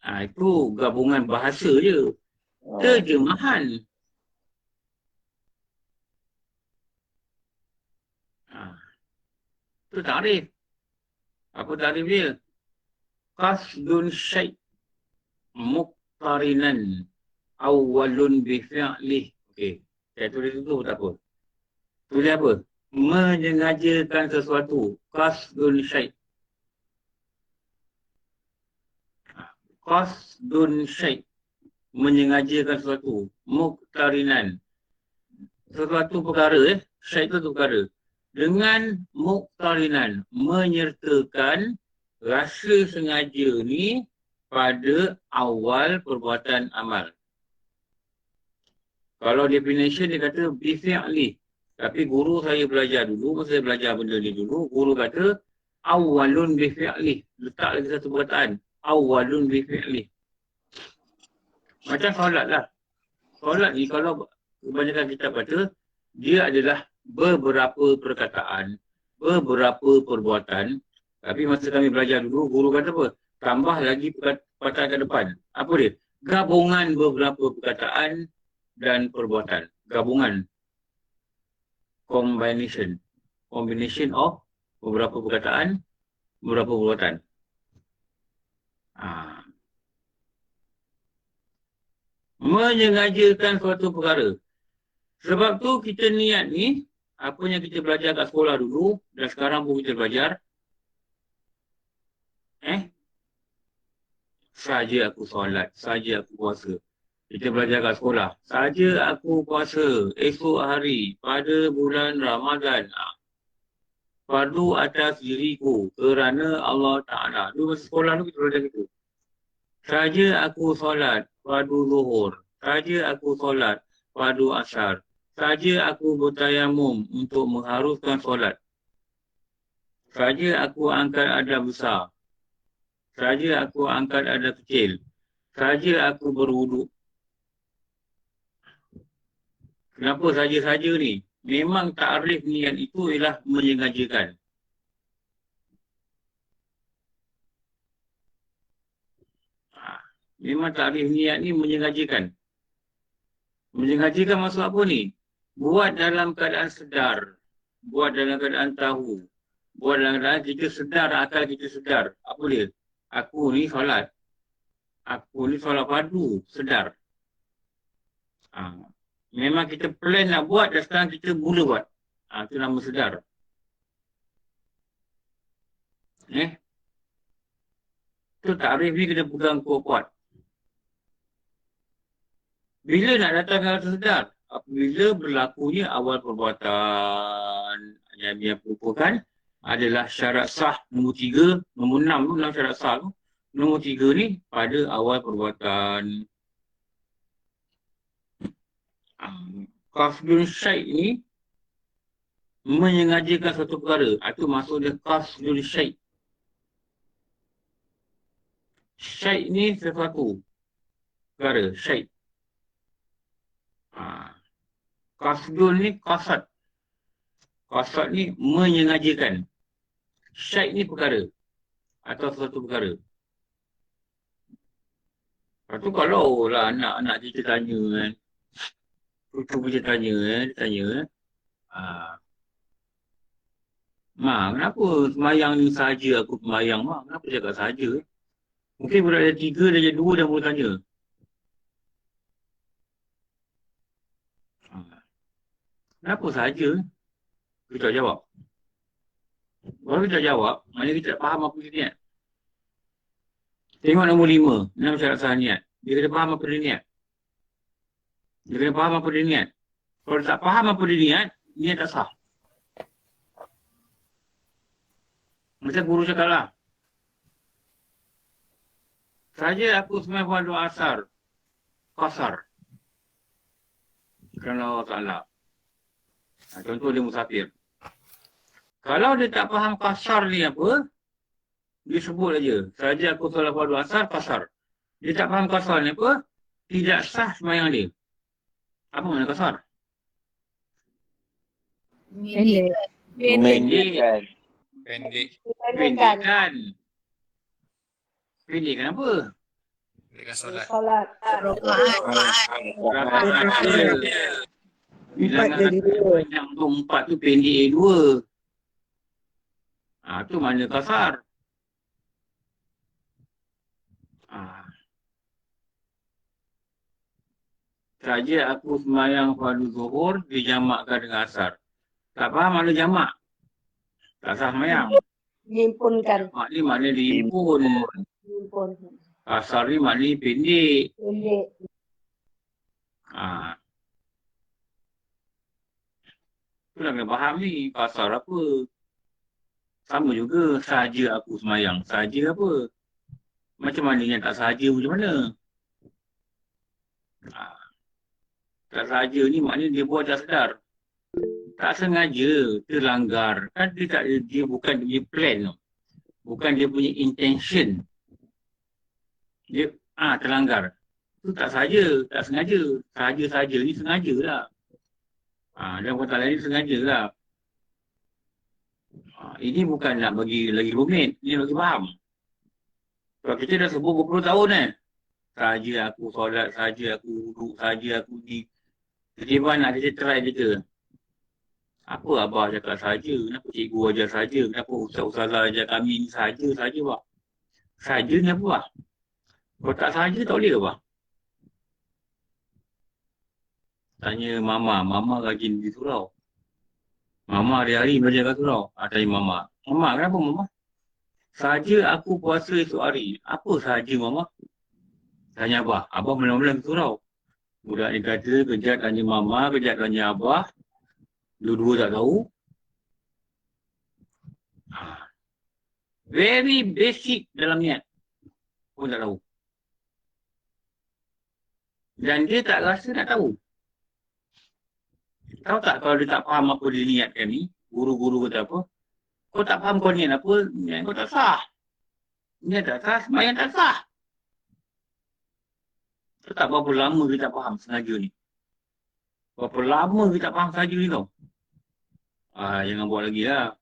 Itu gabungan bahasa je. Terjemahan. Itu ta'rif. Apa ta'rif dia? Qasdun syai' muqtarinan awwalun bifi'lih. Okey. Saya tulis itu tak apa. Tulis apa? Menyengajakan sesuatu. Qasdun syai'. Qasdun syai'. Menyengajakan sesuatu. Muqtarinan. Sesuatu perkara syai' itu perkara. Dengan muqtarinan. Menyertakan rasa sengaja ni pada awal perbuatan amal. Kalau definition dia kata bifi'li. Tapi guru saya belajar dulu, masa saya belajar benda ni dulu, guru kata awalun bifi'li. Letak lagi satu perkataan. Awalun bifi'li. Macam solat lah. Solat ni kalau kebanyakan kitab kata, dia adalah beberapa perkataan, beberapa perbuatan. Tapi masa kami belajar dulu, guru kata apa? Tambah lagi perkataan ke depan. Apa dia? Gabungan beberapa perkataan dan perbuatan. Gabungan. Combination. Combination of beberapa perkataan, beberapa perbuatan. Menyengajakan suatu perkara. Sebab tu kita niat ni, apa yang kita belajar kat sekolah dulu dan sekarang pun kita belajar. Saja aku solat, saja aku puasa. Kita belajar kat sekolah. Saja aku puasa esok hari pada bulan Ramadan. Fardu atas diriku kerana Allah Ta'ala. Dulu masa sekolah tu kita belajar gitu. Saja aku solat fardu zuhur. Saja aku solat fardu asar. Saja aku bertayamum untuk mengharuskan solat. Saja aku angkat adab besar. Saja aku angkat adab kecil. Saja aku berwuduk. Kenapa saja-saja ni? Memang ta'rif niat itu ialah menyengajakan. Memang ta'rif niat ni menyengajakan. Menyengajakan maksud apa ni? Buat dalam keadaan sedar. Buat dalam keadaan tahu. Buat dalam keadaan kita sedar, akal kita sedar. Apa dia? Aku ni solat. Aku ni solat fardu. Sedar. Memang kita plan nak buat dan sekarang kita mula buat. Itu nama sedar. Itu ta'rif ni kena pegang kuat-kuat. Bila nak datangkan rasa sedar? Apabila berlakunya awal perbuatan yang merupakan adalah syarat sah nombor 3, nombor 6 tu dalam syarat sah tu. Nombor 3 ni pada awal perbuatan. Qasdun syai' ni menyengajakan satu perkara. Itu maksud dia qasdun syai'. Syai' ni sesuatu. perkara, syait. Qasdun ni qasad. Qasad ni menyengajakan. Syait ni perkara atau suatu perkara. Lepas tu kalau lah anak-anak kita tanya kan, cucu kita tanya dia tanya Ma, kenapa semayang ni saja aku semayang, Ma? Kenapa cakap saja? Mungkin budak ada 3, dia 2 dah boleh tanya. Kenapa saja? Kita tak jawab. Kalau kita tak jawab, maknanya kita tak faham apa dia niat. Tengok nombor 5, 6 syarat sah niat. Dia kena faham apa dia niat. Dia kena faham apa dia niat. Kalau tak faham apa dia niat, niat tak sah. Macam guru cakap lah. Saja aku sembahyang fardu asar. Qasar. Kerana Allah Ta'ala. Contoh dia musafir. Kalau dia tak faham qasar ni apa, dia sebut aja. Saja aku solat fardu asar, qasar. Dia tak faham qasar ni apa, tidak sah sembahyang dia. Apa makna qasar? Memendekkan. Pendekkan. Pendekkan apa? Dengan solat. Bilangan panjang tu 4 tu pendek 2. Tu mana kasar. Saja aku sembahyang fardu zuhur dijamakkan dengan asar. Tak faham mana jamak. Tak sah sembahyang. Himpunkan. Jamak ni makna dihimpun. Himpun. Asar ni maknanya pendek. Pendek. Tu nak kena faham ni. Kasar apa? Sama juga saja aku sembahyang. Saja apa? Macam mana yang tak saja macam mana? Tak saja ni maknanya dia buat tak sedar. Tak sengaja terlanggar. Kan dia bukan dia plan tu. Bukan dia punya intention. Dia terlanggar. Tu tak saja, tak sengaja. Saja-saja ni sengaja lah. Dan kata lain sengaja lah. Ini bukan nak bagi lagi rumit. Ini lagi faham. Kalau kita dah sebut 20 tahun saja aku solat, saja aku duduk, saja aku ni. Tiba-tiba nak kita try kita. Apa abah cakap saja? Kenapa cikgu ajar saja? Kenapa ustaz-ustazah ajar kami ni saja bah? Saja ni apa bah? Kalau tak saja tak boleh ke bah? Tanya mama rajin di surau. Mama hari-hari belajar kat surau. Tanya mama. Mama, kenapa mama? Saja aku puasa esok hari. Apa saja mama? Tanya abah. Abah malam-malam ke surau. Budak ni kata kejap tanya mama, kejap tanya abah. Dua-dua tak tahu. Very basic dalam niat. Pun tak tahu. Dan dia tak rasa nak tahu. Tahu tak kalau dia tak faham apa dia niatkan ni, guru-guru kata apa, kau tak faham kau niat apa, niat kau tak sah. Niat tak sah, sembahyang tak sah. Tahu tak berapa lama kita tak faham sengaja ni. Berapa lama kita tak faham sengaja ni tau. Jangan buat lagi lah.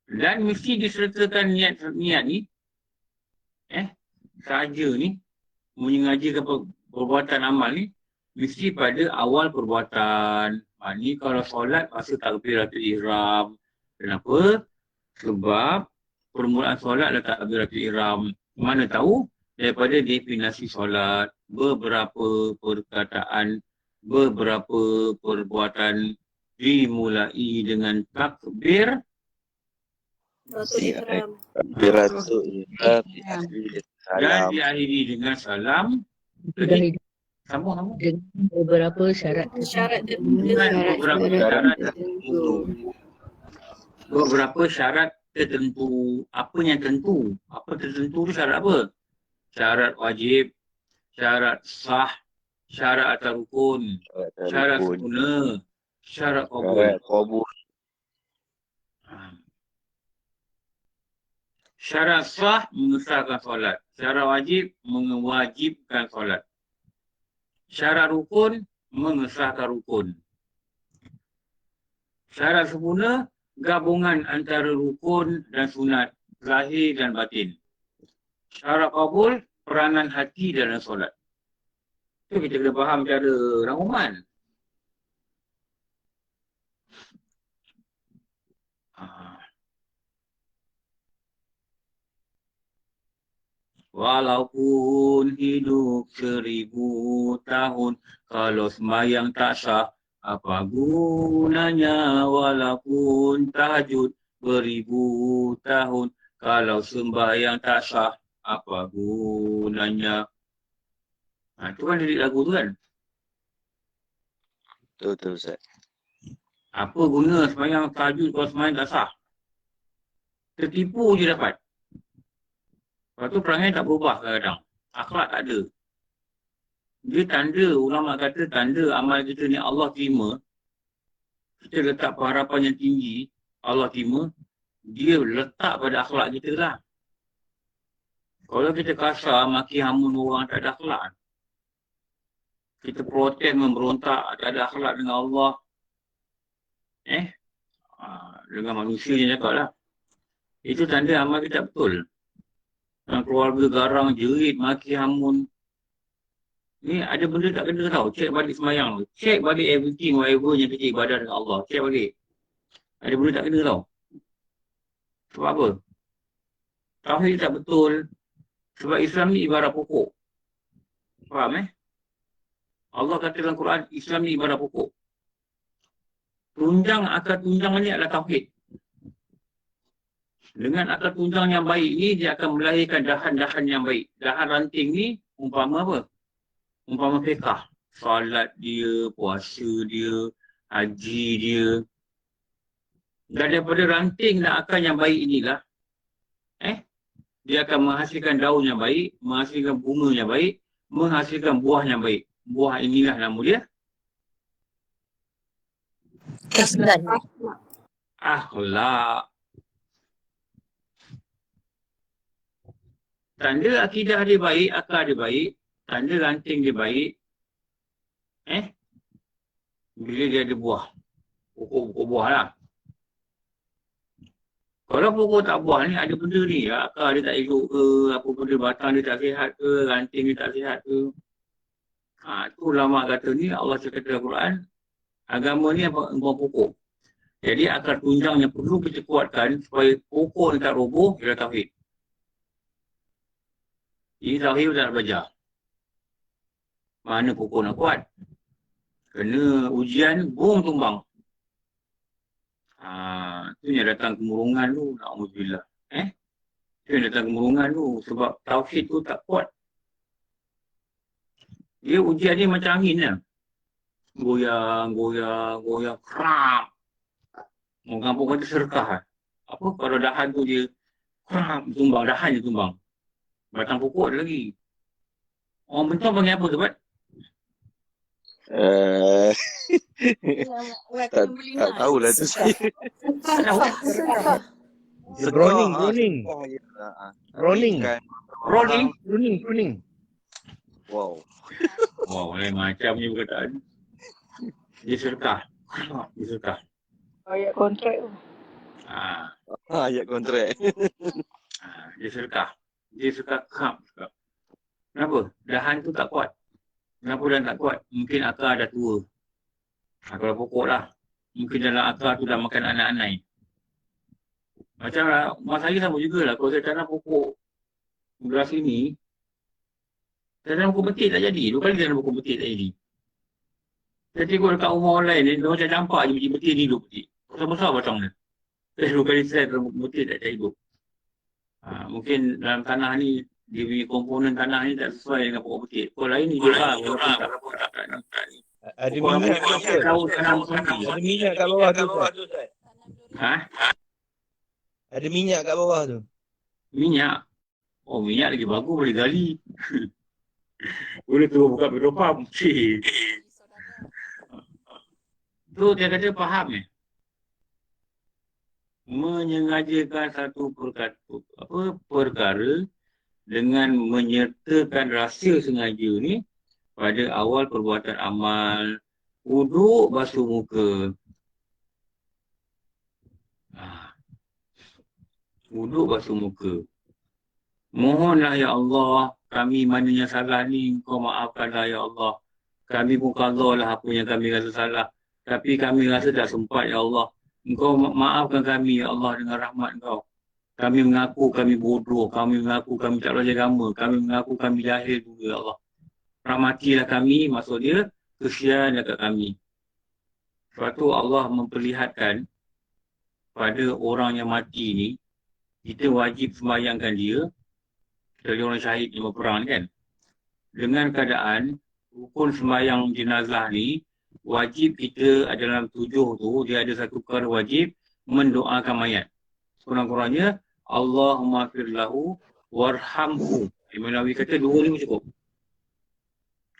Dan mesti disertakan niat ni, saja ni, menyengajakan perbuatan amal ni, mesti pada awal perbuatan. Ni kalau solat, masa takbiratul ihram. Kenapa? Sebab permulaan solat adalah takbiratul ihram. Mana tahu? Daripada definisi solat, beberapa perkataan, beberapa perbuatan dimulai dengan takbir. Dan diakhiri dengan salam. Sambung. Dengan beberapa syarat Beberapa syarat tertentu. Apa yang tentu? Apa tertentu tu syarat apa? Syarat wajib, syarat sah, syarat atau rukun, syarat sempurna, syarat qabul. Syarat sah mengesahkan solat. Syarat wajib mewajibkan solat. Syarat rukun mengesahkan rukun. Syarat sempurna gabungan antara rukun dan sunat, zahir dan batin. Syarat kabul peranan hati dalam solat. Itu kita kena faham cara rangkuman. Walaupun hidup 1000 tahun, kalau sembahyang tak sah, apa gunanya? Walaupun tahajud 1000 tahun, kalau sembahyang tak sah, apa gunanya? Itu kan lirik lagu tu kan? Betul Ustaz. Apa guna sembahyang tahajud kalau sembahyang tak sah? Tertipu je dapat. Lepas tu perangai tak berubah kadang-kadang. Akhlak tak ada. Dia tanda, ulama kata tanda amal kita ni Allah terima. Kita letak pengharapan yang tinggi, Allah terima. Dia letak pada akhlak kita lah. Kalau kita kasar, maki hamun orang tak ada akhlak. Kita protes, memberontak, tak ada akhlak dengan Allah. Dengan manusia je cakap lah. Itu tanda amal kita betul. Keluarga garang, jerit, maki, hamun. Ni ada benda tak kena tau. Cek balik semayang tu. Cek balik everything, whatever yang kita ibadah dengan Allah. Cek balik. Ada benda tak kena tau. Sebab apa? Tauhid tak betul. Sebab Islam ni ibarat pokok. Faham Allah kata dalam Quran, Islam ni ibarat pokok. Tunjang akar tunjang ni adalah tauhid. Dengan akar tunjang yang baik ni, dia akan melahirkan dahan-dahan yang baik. Dahan ranting ni, umpama apa? Umpama fiqah. Salat dia, puasa dia, haji dia. Dan daripada ranting dan akar yang baik inilah, dia akan menghasilkan daun yang baik, menghasilkan bunga yang baik, menghasilkan buah yang baik. Buah inilah nama dia Islam. akhlak. Tanda akidah dia baik, akal dia baik, tanda ranting dia baik. Bila dia ada buah. Pokok buah lah. Kalau pokok tak buah ni, ada benda ni. Akal dia tak elok ke, apa benda batang dia tak sihat ke, ranting dia tak sihat ke. Itu ulama kata ni, Allah cakap dalam Quran, agama ni apa pokok. Jadi akal tunjang yang perlu kita kuatkan supaya pokok ni tak roboh, ialah tauhid. Ini tauhid tak nak belajar. Mana pokok nak kuat? Kena ujian, boom tumbang. Itu yang datang kemurungan tu, na'udzubillah. Itu yang datang kemurungan tu, sebab tauhid tu tak kuat. Dia ujian dia macam angin lah. Goyang, kram. Orang kampung kata serkah. Apa kalau dahan tu dia kram, tumbang, dahan je tumbang. Batang pokok ada lagi. Orang bentong panggil apa tu, Bat? Tak tahulah tu saya. Pruning. Wow. Lain macam ni perkataan. Dia serkah. Ayat kontrak tu. Ayat kontrak. Dia serkah. Dia suka kram. Kenapa? Dahan tu tak kuat. Kenapa dahan tak kuat? Mungkin akar dah tua. Kalau pokok lah. Mungkin dalam akar tu dah makan anak-anak. Macam mas saya sama jugalah. Kalau saya tanam pokok beras ini, saya tanam pokok betik tak jadi. 2 kali tanam pokok betik tak jadi. Saya tengok dekat rumah orang lain ni, dia macam campak je betik ni hidup betik. Besar-besar batang dia. Saya 2 kali saya tanam pokok betik tak hidup. Mungkin dalam tanah ni, dia punya komponen tanah ni tak sesuai dengan pokok betik. Pokok lain ni dia Ada minyak ke apa? Ada minyak kat bawah tu, Ustaz? Ada minyak kat bawah tu? Minyak? Oh, minyak lagi bagus, boleh gali. Boleh tu buka petrol pump. Tu dia kata faham menyengajakan satu perkara dengan menyertakan rasa sengaja ni pada awal perbuatan amal. Wuduk, basuh muka. Wuduk, basuh muka. Mohonlah ya Allah, kami mana yang salah ni, Engkau maafkanlah ya Allah. Kami pun qadha lah apa yang kami rasa salah. Tapi kami rasa tak sempat ya Allah. Engkau maafkan kami ya Allah dengan rahmat Engkau. Kami mengaku kami bodoh. Kami mengaku kami tak belajar agama. Kami mengaku kami jahil juga ya Allah. Rahmatilah kami, maksud dia, kesian dekat kami. Sebab tu Allah memperlihatkan pada orang yang mati ni, kita wajib sembahyangkan dia. Dari orang syahid yang berperang kan. Dengan keadaan rukun sembahyang jenazah ni, wajib kita dalam 7 tu, dia ada satu perkara wajib mendoakan mayat. Kurang-kurangnya, Allahumma firlahu warhamhu. Imam Nawawi kata 2 ni cukup.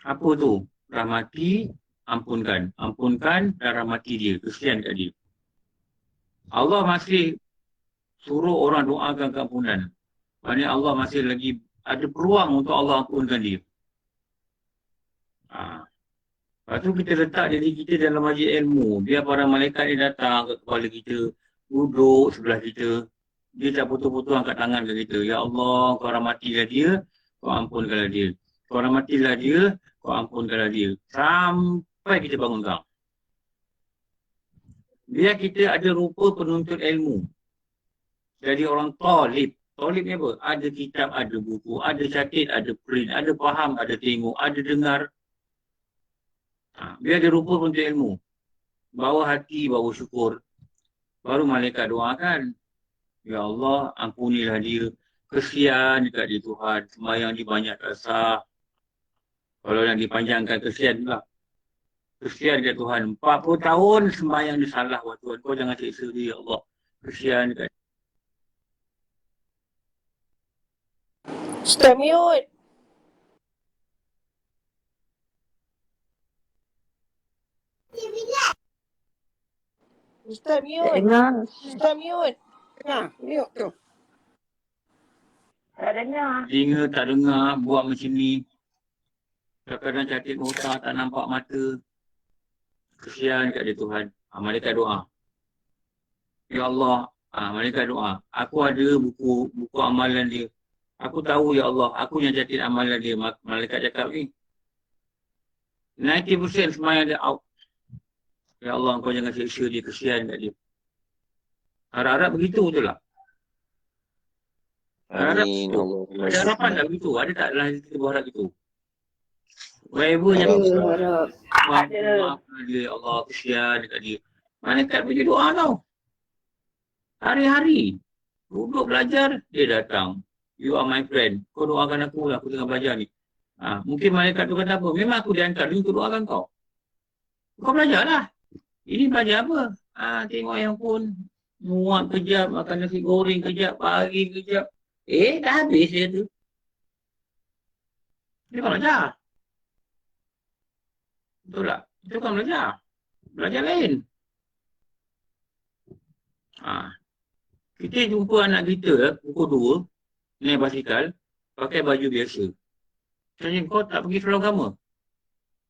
Apa tu? Rahmati, ampunkan. Ampunkan dan rahmati dia. Kesian kat dia. Allah masih suruh orang doakan keampunan. Maksudnya Allah masih lagi ada peluang untuk Allah ampunkan dia. Lepas tu kita letak diri kita dalam majlis ilmu. Biar para malaikat dia datang ke kepala kita. Duduk sebelah kita. Dia tak putus-putus angkat tangan ke kita. Ya Allah, kau rahmatilah dia. Kau ampunkanlah dia. Kau rahmatilah dia. Kau ampunkanlah dia. Sampai kita bangun kau. Biar kita ada rupa penuntut ilmu. Jadi orang talib. Talib ni apa? Ada kitab, ada buku, ada catat, ada print, ada faham, ada tengok, ada dengar. Biar ada rupa penuntut ilmu. Bawa hati, bawa syukur. Baru malaikat doakan. Ya Allah, ampunilah dia. Kesian dekat dia Tuhan. Sembahyang dia banyak tak sah. Kalau nak dipanjangkan, kesian pula. Kesian dekat Tuhan. 40 tahun sembahyang dia salah. Tuhan, kau jangan siksa dia, ya Allah. Kesian dekat Stop mute. Stop mute. Dengar. Stop mute. Mute tu. Tak dengar. telinga tak dengar, buat macam ni. Kadang-kadang catit otak tak nampak mata. Kesian kat dia Tuhan. Malaikat doa. Ya Allah, malaikat doa. Aku ada buku amalan dia. Aku tahu ya Allah, aku yang catit amalan dia. Malaikat cakap ni. 90% sembahyang dia out. Ya Allah, kau jangan siksa dia, kesian kat dia. Harap-harap begitu betul tak? Amin. Ada harapan tak begitu? Ada tak dalam hati kita berharap gitu? Whatever yang Harap. maafkan dia, ya Allah, kesian dekat dia. Malaikat punya doa tau. Hari-hari. Duduk belajar, dia datang. You are my friend. Kau doakan aku lah, aku tengah belajar ni. Mungkin malaikat tu kata apa? Memang aku dihantar ni untuk doakan kau. Kau belajarlah. Ini belajar apa? Tengok yang pun muak kejap, makan nasi goreng kejap, pagi kejap. Dah habis dia tu. Dia kan belajar. Betul tak? Itu kan belajar. Belajar lain. Kita jumpa anak kita, pukul 2, naik basikal, pakai baju biasa. Tanya, kau tak pergi sekolah agama?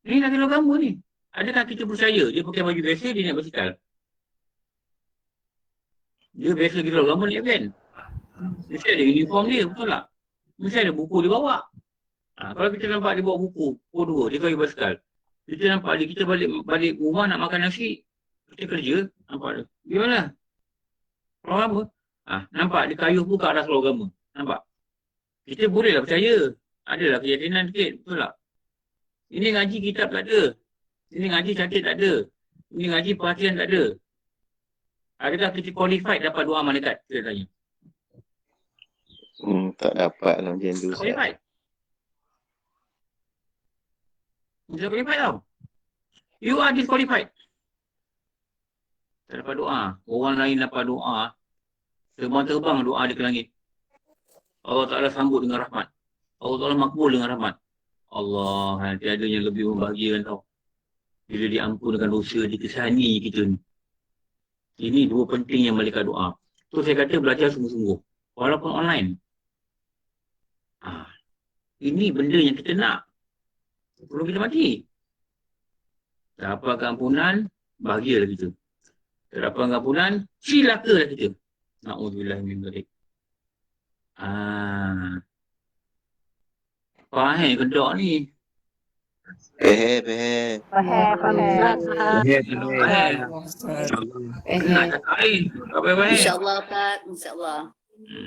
Ni nak sekolah agama ni. Adakah kita percaya dia pakai baju biasa, dia naik basikal? Dia biasa pergi sekolah agama, naik van. Mesti ada uniform dia, betul tak? Mesti ada buku dia bawa. Kalau kita nampak dia bawa buku, pukul 2, dia pergi basikal. Kita nampak dia, kita balik rumah nak makan nasi. Kita kerja, nampak dia. Gimana? Sekolah agama? Nampak dia kayuh pun ke arah sekolah agama. Nampak? Kita bolehlah percaya. Adalah keyakinan sikit, betul tak? Ini ngaji kitab tak ada. Ini ngaji cantik tak ada. Ini ngaji perhatian tak ada. Adakah kita qualified dapat doa malaikat? Kita tanya. Tak dapat lah macam tu. Qualified. Kita qualified tau. You are disqualified. Tak dapat doa. Orang lain dapat doa. Terbang-terbang doa dia ke langit. Allah Ta'ala sambut dengan rahmat. Allah Ta'ala makbul dengan rahmat. Allah, tiada yang lebih membahagiakan tau. Bila diampunkan dosa, dikesani kita ni. Ini dua penting yang malaikat doa. Tu saya kata belajar sungguh-sungguh. Walaupun online. Ini benda yang kita nak. Perlu kita mati. Dapat ampunan, bahagialah kita. Dapat ampunan, cilakalah kita. Na'udzubillah min dzalik. Faham kedok ni. Faham. Nak cakap ni. Tak payah. InsyaAllah Ustaz, insyaAllah.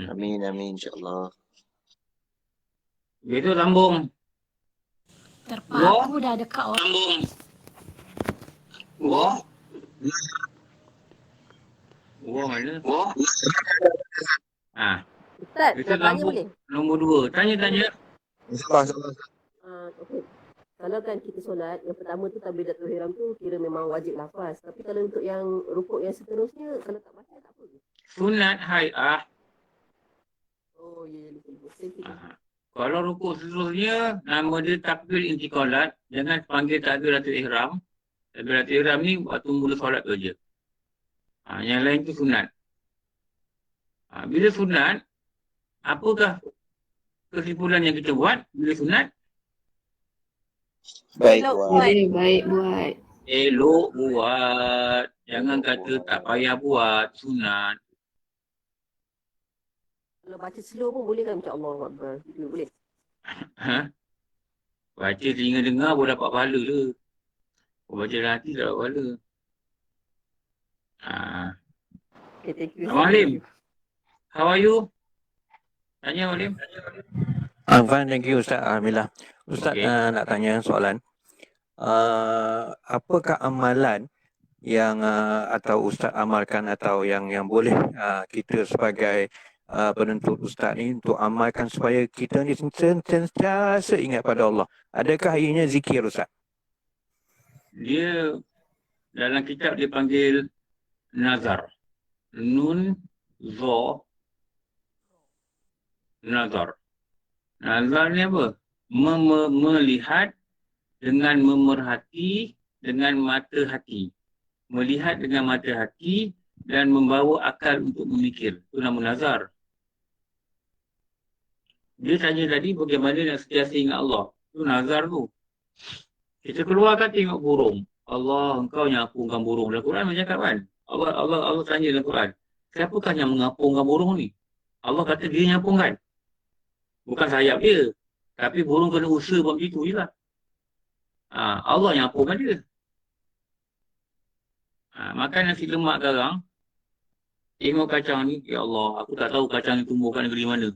Amin, insyaAllah. Itu sambung. Terpaku dah dekat orang. Sambung. Wah. Wah mana? Wah. Ustaz, Kita nak tanya sambung boleh? nombor 2. Tanya. InsyaAllah. Okey. Kalau kan kita solat, yang pertama tu takbiratul ihram tu kira memang wajib lafaz. Tapi kalau untuk yang rukuk yang seterusnya, kalau tak baca tak apa ke? Sunat hai'ah. Oh, ya, lupa. Kalau rukuk seterusnya, nama dia takbir intiqalat. Jangan panggil takbiratul ihram. Takbiratul ihram ni waktu mula solat tu je. Yang lain tu sunat. Bila sunat, apakah kesimpulan yang kita buat bila sunat? Baik buat. Elok buat. Jangan kata tak payah buat. Sunat. Kalau baca slow pun boleh kan macam Allah Akbar? Boleh? Baca telinga dengar boleh dapat pahala je. Baca dalam hati tak dapat pahala. Okay, thank you. Abang Halim, how are you? Tanya Halim. I'm fine, thank you Ustaz. Alhamdulillah. Ustaz, nak tanya soalan. Apakah amalan yang atau Ustaz amalkan atau yang boleh kita sebagai penuntut Ustaz ni untuk amalkan supaya kita ni sentiasa ingat pada Allah? Adakah ianya zikir Ustaz? Dia dalam kitab dia panggil nazar. Nun, zo, nazar. Nazar ni apa? Melihat dengan memerhati dengan mata hati. Melihat dengan mata hati dan membawa akal untuk memikir. Itu nama nazar. Dia tanya tadi bagaimana nak sentiasa ingat Allah. Itu nazar tu. Kita keluarkan tengok burung. Allah, engkau yang apungkan burung. Dalam Quran macam kan? Allah tanya dalam Quran. Siapakah yang mengapungkan burung ni? Allah kata dia yang apungkan. Bukan sayap dia. Tapi burung kena usaha buat begitu je lah. Allah yang apungkan dia. Makan nasi lemak garang. Tengok kacang ni. Ya Allah, aku tak tahu kacang ni tumbuh kat negeri mana.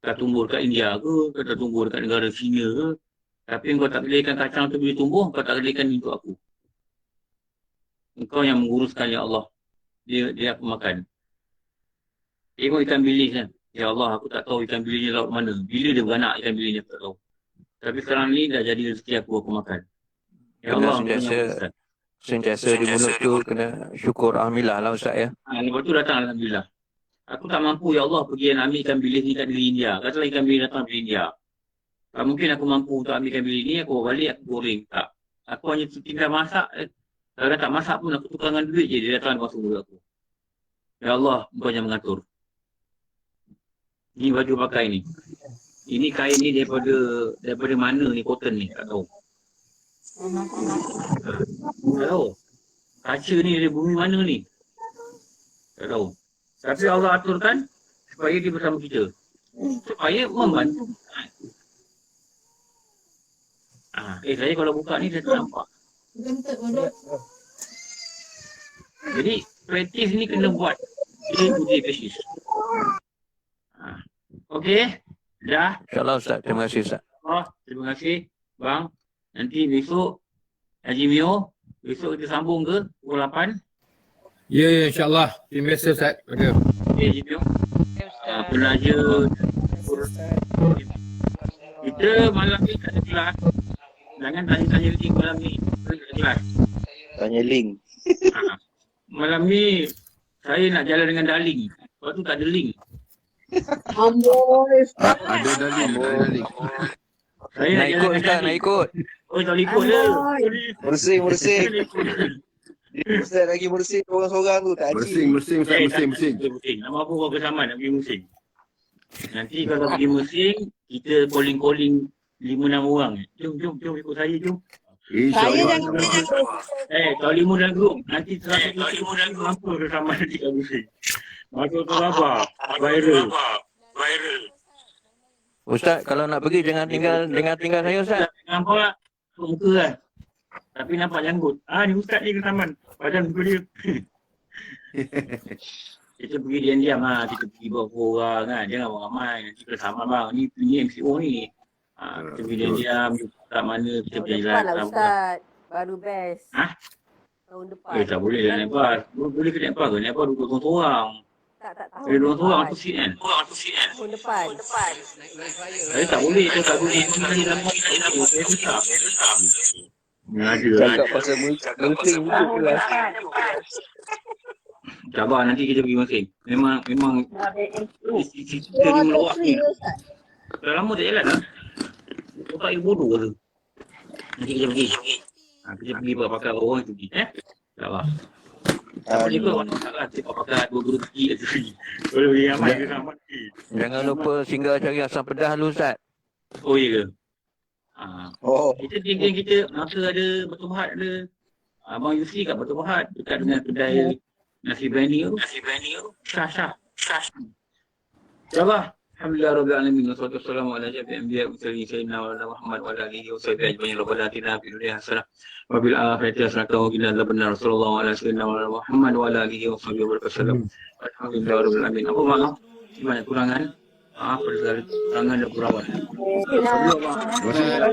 Tak tumbuh dekat India ke? Tak tumbuh dekat negara China ke? Tapi engkau tak bolehkan kacang tu bila tumbuh, engkau tak bolehkan untuk aku. Engkau yang menguruskan, Ya Allah. Dia aku makan. Tengok ikan bilis kan. Ya Allah, aku tak tahu ikan bilisnya laut mana. Bila dia beranak ikan bilisnya, aku tak tahu. Tapi sekarang ni dah jadi rezeki aku makan. Ya Allah, sentiasa di mulut tu kena syukur Alhamdulillah lah Ustaz ya. Lepas tu datang Alhamdulillah. Aku tak mampu, Ya Allah, pergi ambil ikan bilis ni kat negeri India. Katalah ikan bilis datang dari India. Tak mungkin aku mampu untuk ambil ikan bilis ni, aku bawa balik, aku goreng. Tak. Aku hanya tinggal masak. Kalau tak masak pun, aku tukarkan duit je. Dia datang masuk mulut aku. Ya Allah, engkau yang mengatur. Ni baju pakai ni. Ini kain ni daripada mana ni, cotton ni, tak tahu. Tak tahu. Kaca ni dari bumi mana ni? Tak tahu. Tapi Allah aturkan supaya dia bersama kita. Supaya membantu. Saya kalau buka ni saya tak nampak. Jadi praktis ni kena buat. Dia uji praktis. Okey. Dah. InsyaAllah Ustaz. Terima kasih Ustaz. Terima kasih bang. Nanti besok Haji Mio. Besok kita sambung ke pukul 8. Ya, insyaAllah. Terima kasih Ustaz. Okey Haji Mio. Pelajar. Kita malam ni tak ada kelas. Jangan tanya-tanya link malam ni. Kelas. Tanya link. Malam ni saya nak jalan dengan Darling. Lepas tu tak ada link. Amboi. Ada dalil. Saya Nak ikut Ustaz, nak ikut. Oh, tak ikut je. Mursing. Ustaz lagi bersih orang-orang tu tak Mersing, mersing Ustaz, mersing, mersing. Mersing. Nama apa orang bersama nak pergi mersing. Nanti kalau pergi mersing, kita calling-calling 5-6 orang. Jom ikut saya, jom. Saya InsyaAllah. jangan beritahu. Kalau 5 dalam grup, nanti 100 mampu bersama nanti kat mersing. Masuk ke rabak, viral. Ustaz, kalau nak pergi jangan tinggal saya Ustaz. Nampak muka kan? Tapi nampak janggut. Ni ustaz ni ke taman. Padahal muka dia. Kita pergi diam-diam lah. Kita pergi beberapa orang kan. Jangan ramai. Nanti kita sama bang. Ni MCO ni. Kita pergi diam-diam. Tak mana kita Tahun pergi depan lah jalan. Ustaz. Baru best. Tahun depan. Tak boleh lah naik bas. Boleh ke naik bas ke? Naik bas duduk seorang. Tak tahun Kalau duduk seorang depan. tu seat kan? Tahun depan. Saya tak boleh. Saya tak boleh. Saya besar. Ada. cakap pasal mersing tu lah. Sabar nanti kita pergi mersing. Memang kita ni meluak ni. Dah lama tak jalan lah. Otak you bodoh ke tu? Nanti kita pergi. Kita pergi pakai orang tu pergi. Sabar. Tak boleh ke orang tak lah. Kita pakai dua guru pergi kat sini. Boleh pergi ramai ke sama pergi. Jangan lupa singgah cari asam pedas dulu Ustaz. Oh iya ke? Oh, Kita geng-geng kita masa ada Batu Pahat ada. Abang Yusri kat Batu Pahat dekat dengan kedai nasi biryani tu. Syah. Sabar. Alhamdulillah rabbil alamin. Wassalatu wassalamu ala asyrafil anbiya'i wal mursalin sayyidina wa Muhammad wa ala alihi wa sahbihi ajma'in. Rabbana atina fid dunya hasanah wa fil akhirati hasanah wa qina adzabannar. Sallallahu ala sayyidina wa Muhammad wa ala alihi wa sahbihi wa sallam. Alhamdulillah rabbil alamin. Apa maaf? Banyak kurangan. Pada segala kurangan dan kurawan. Alhamdulillah.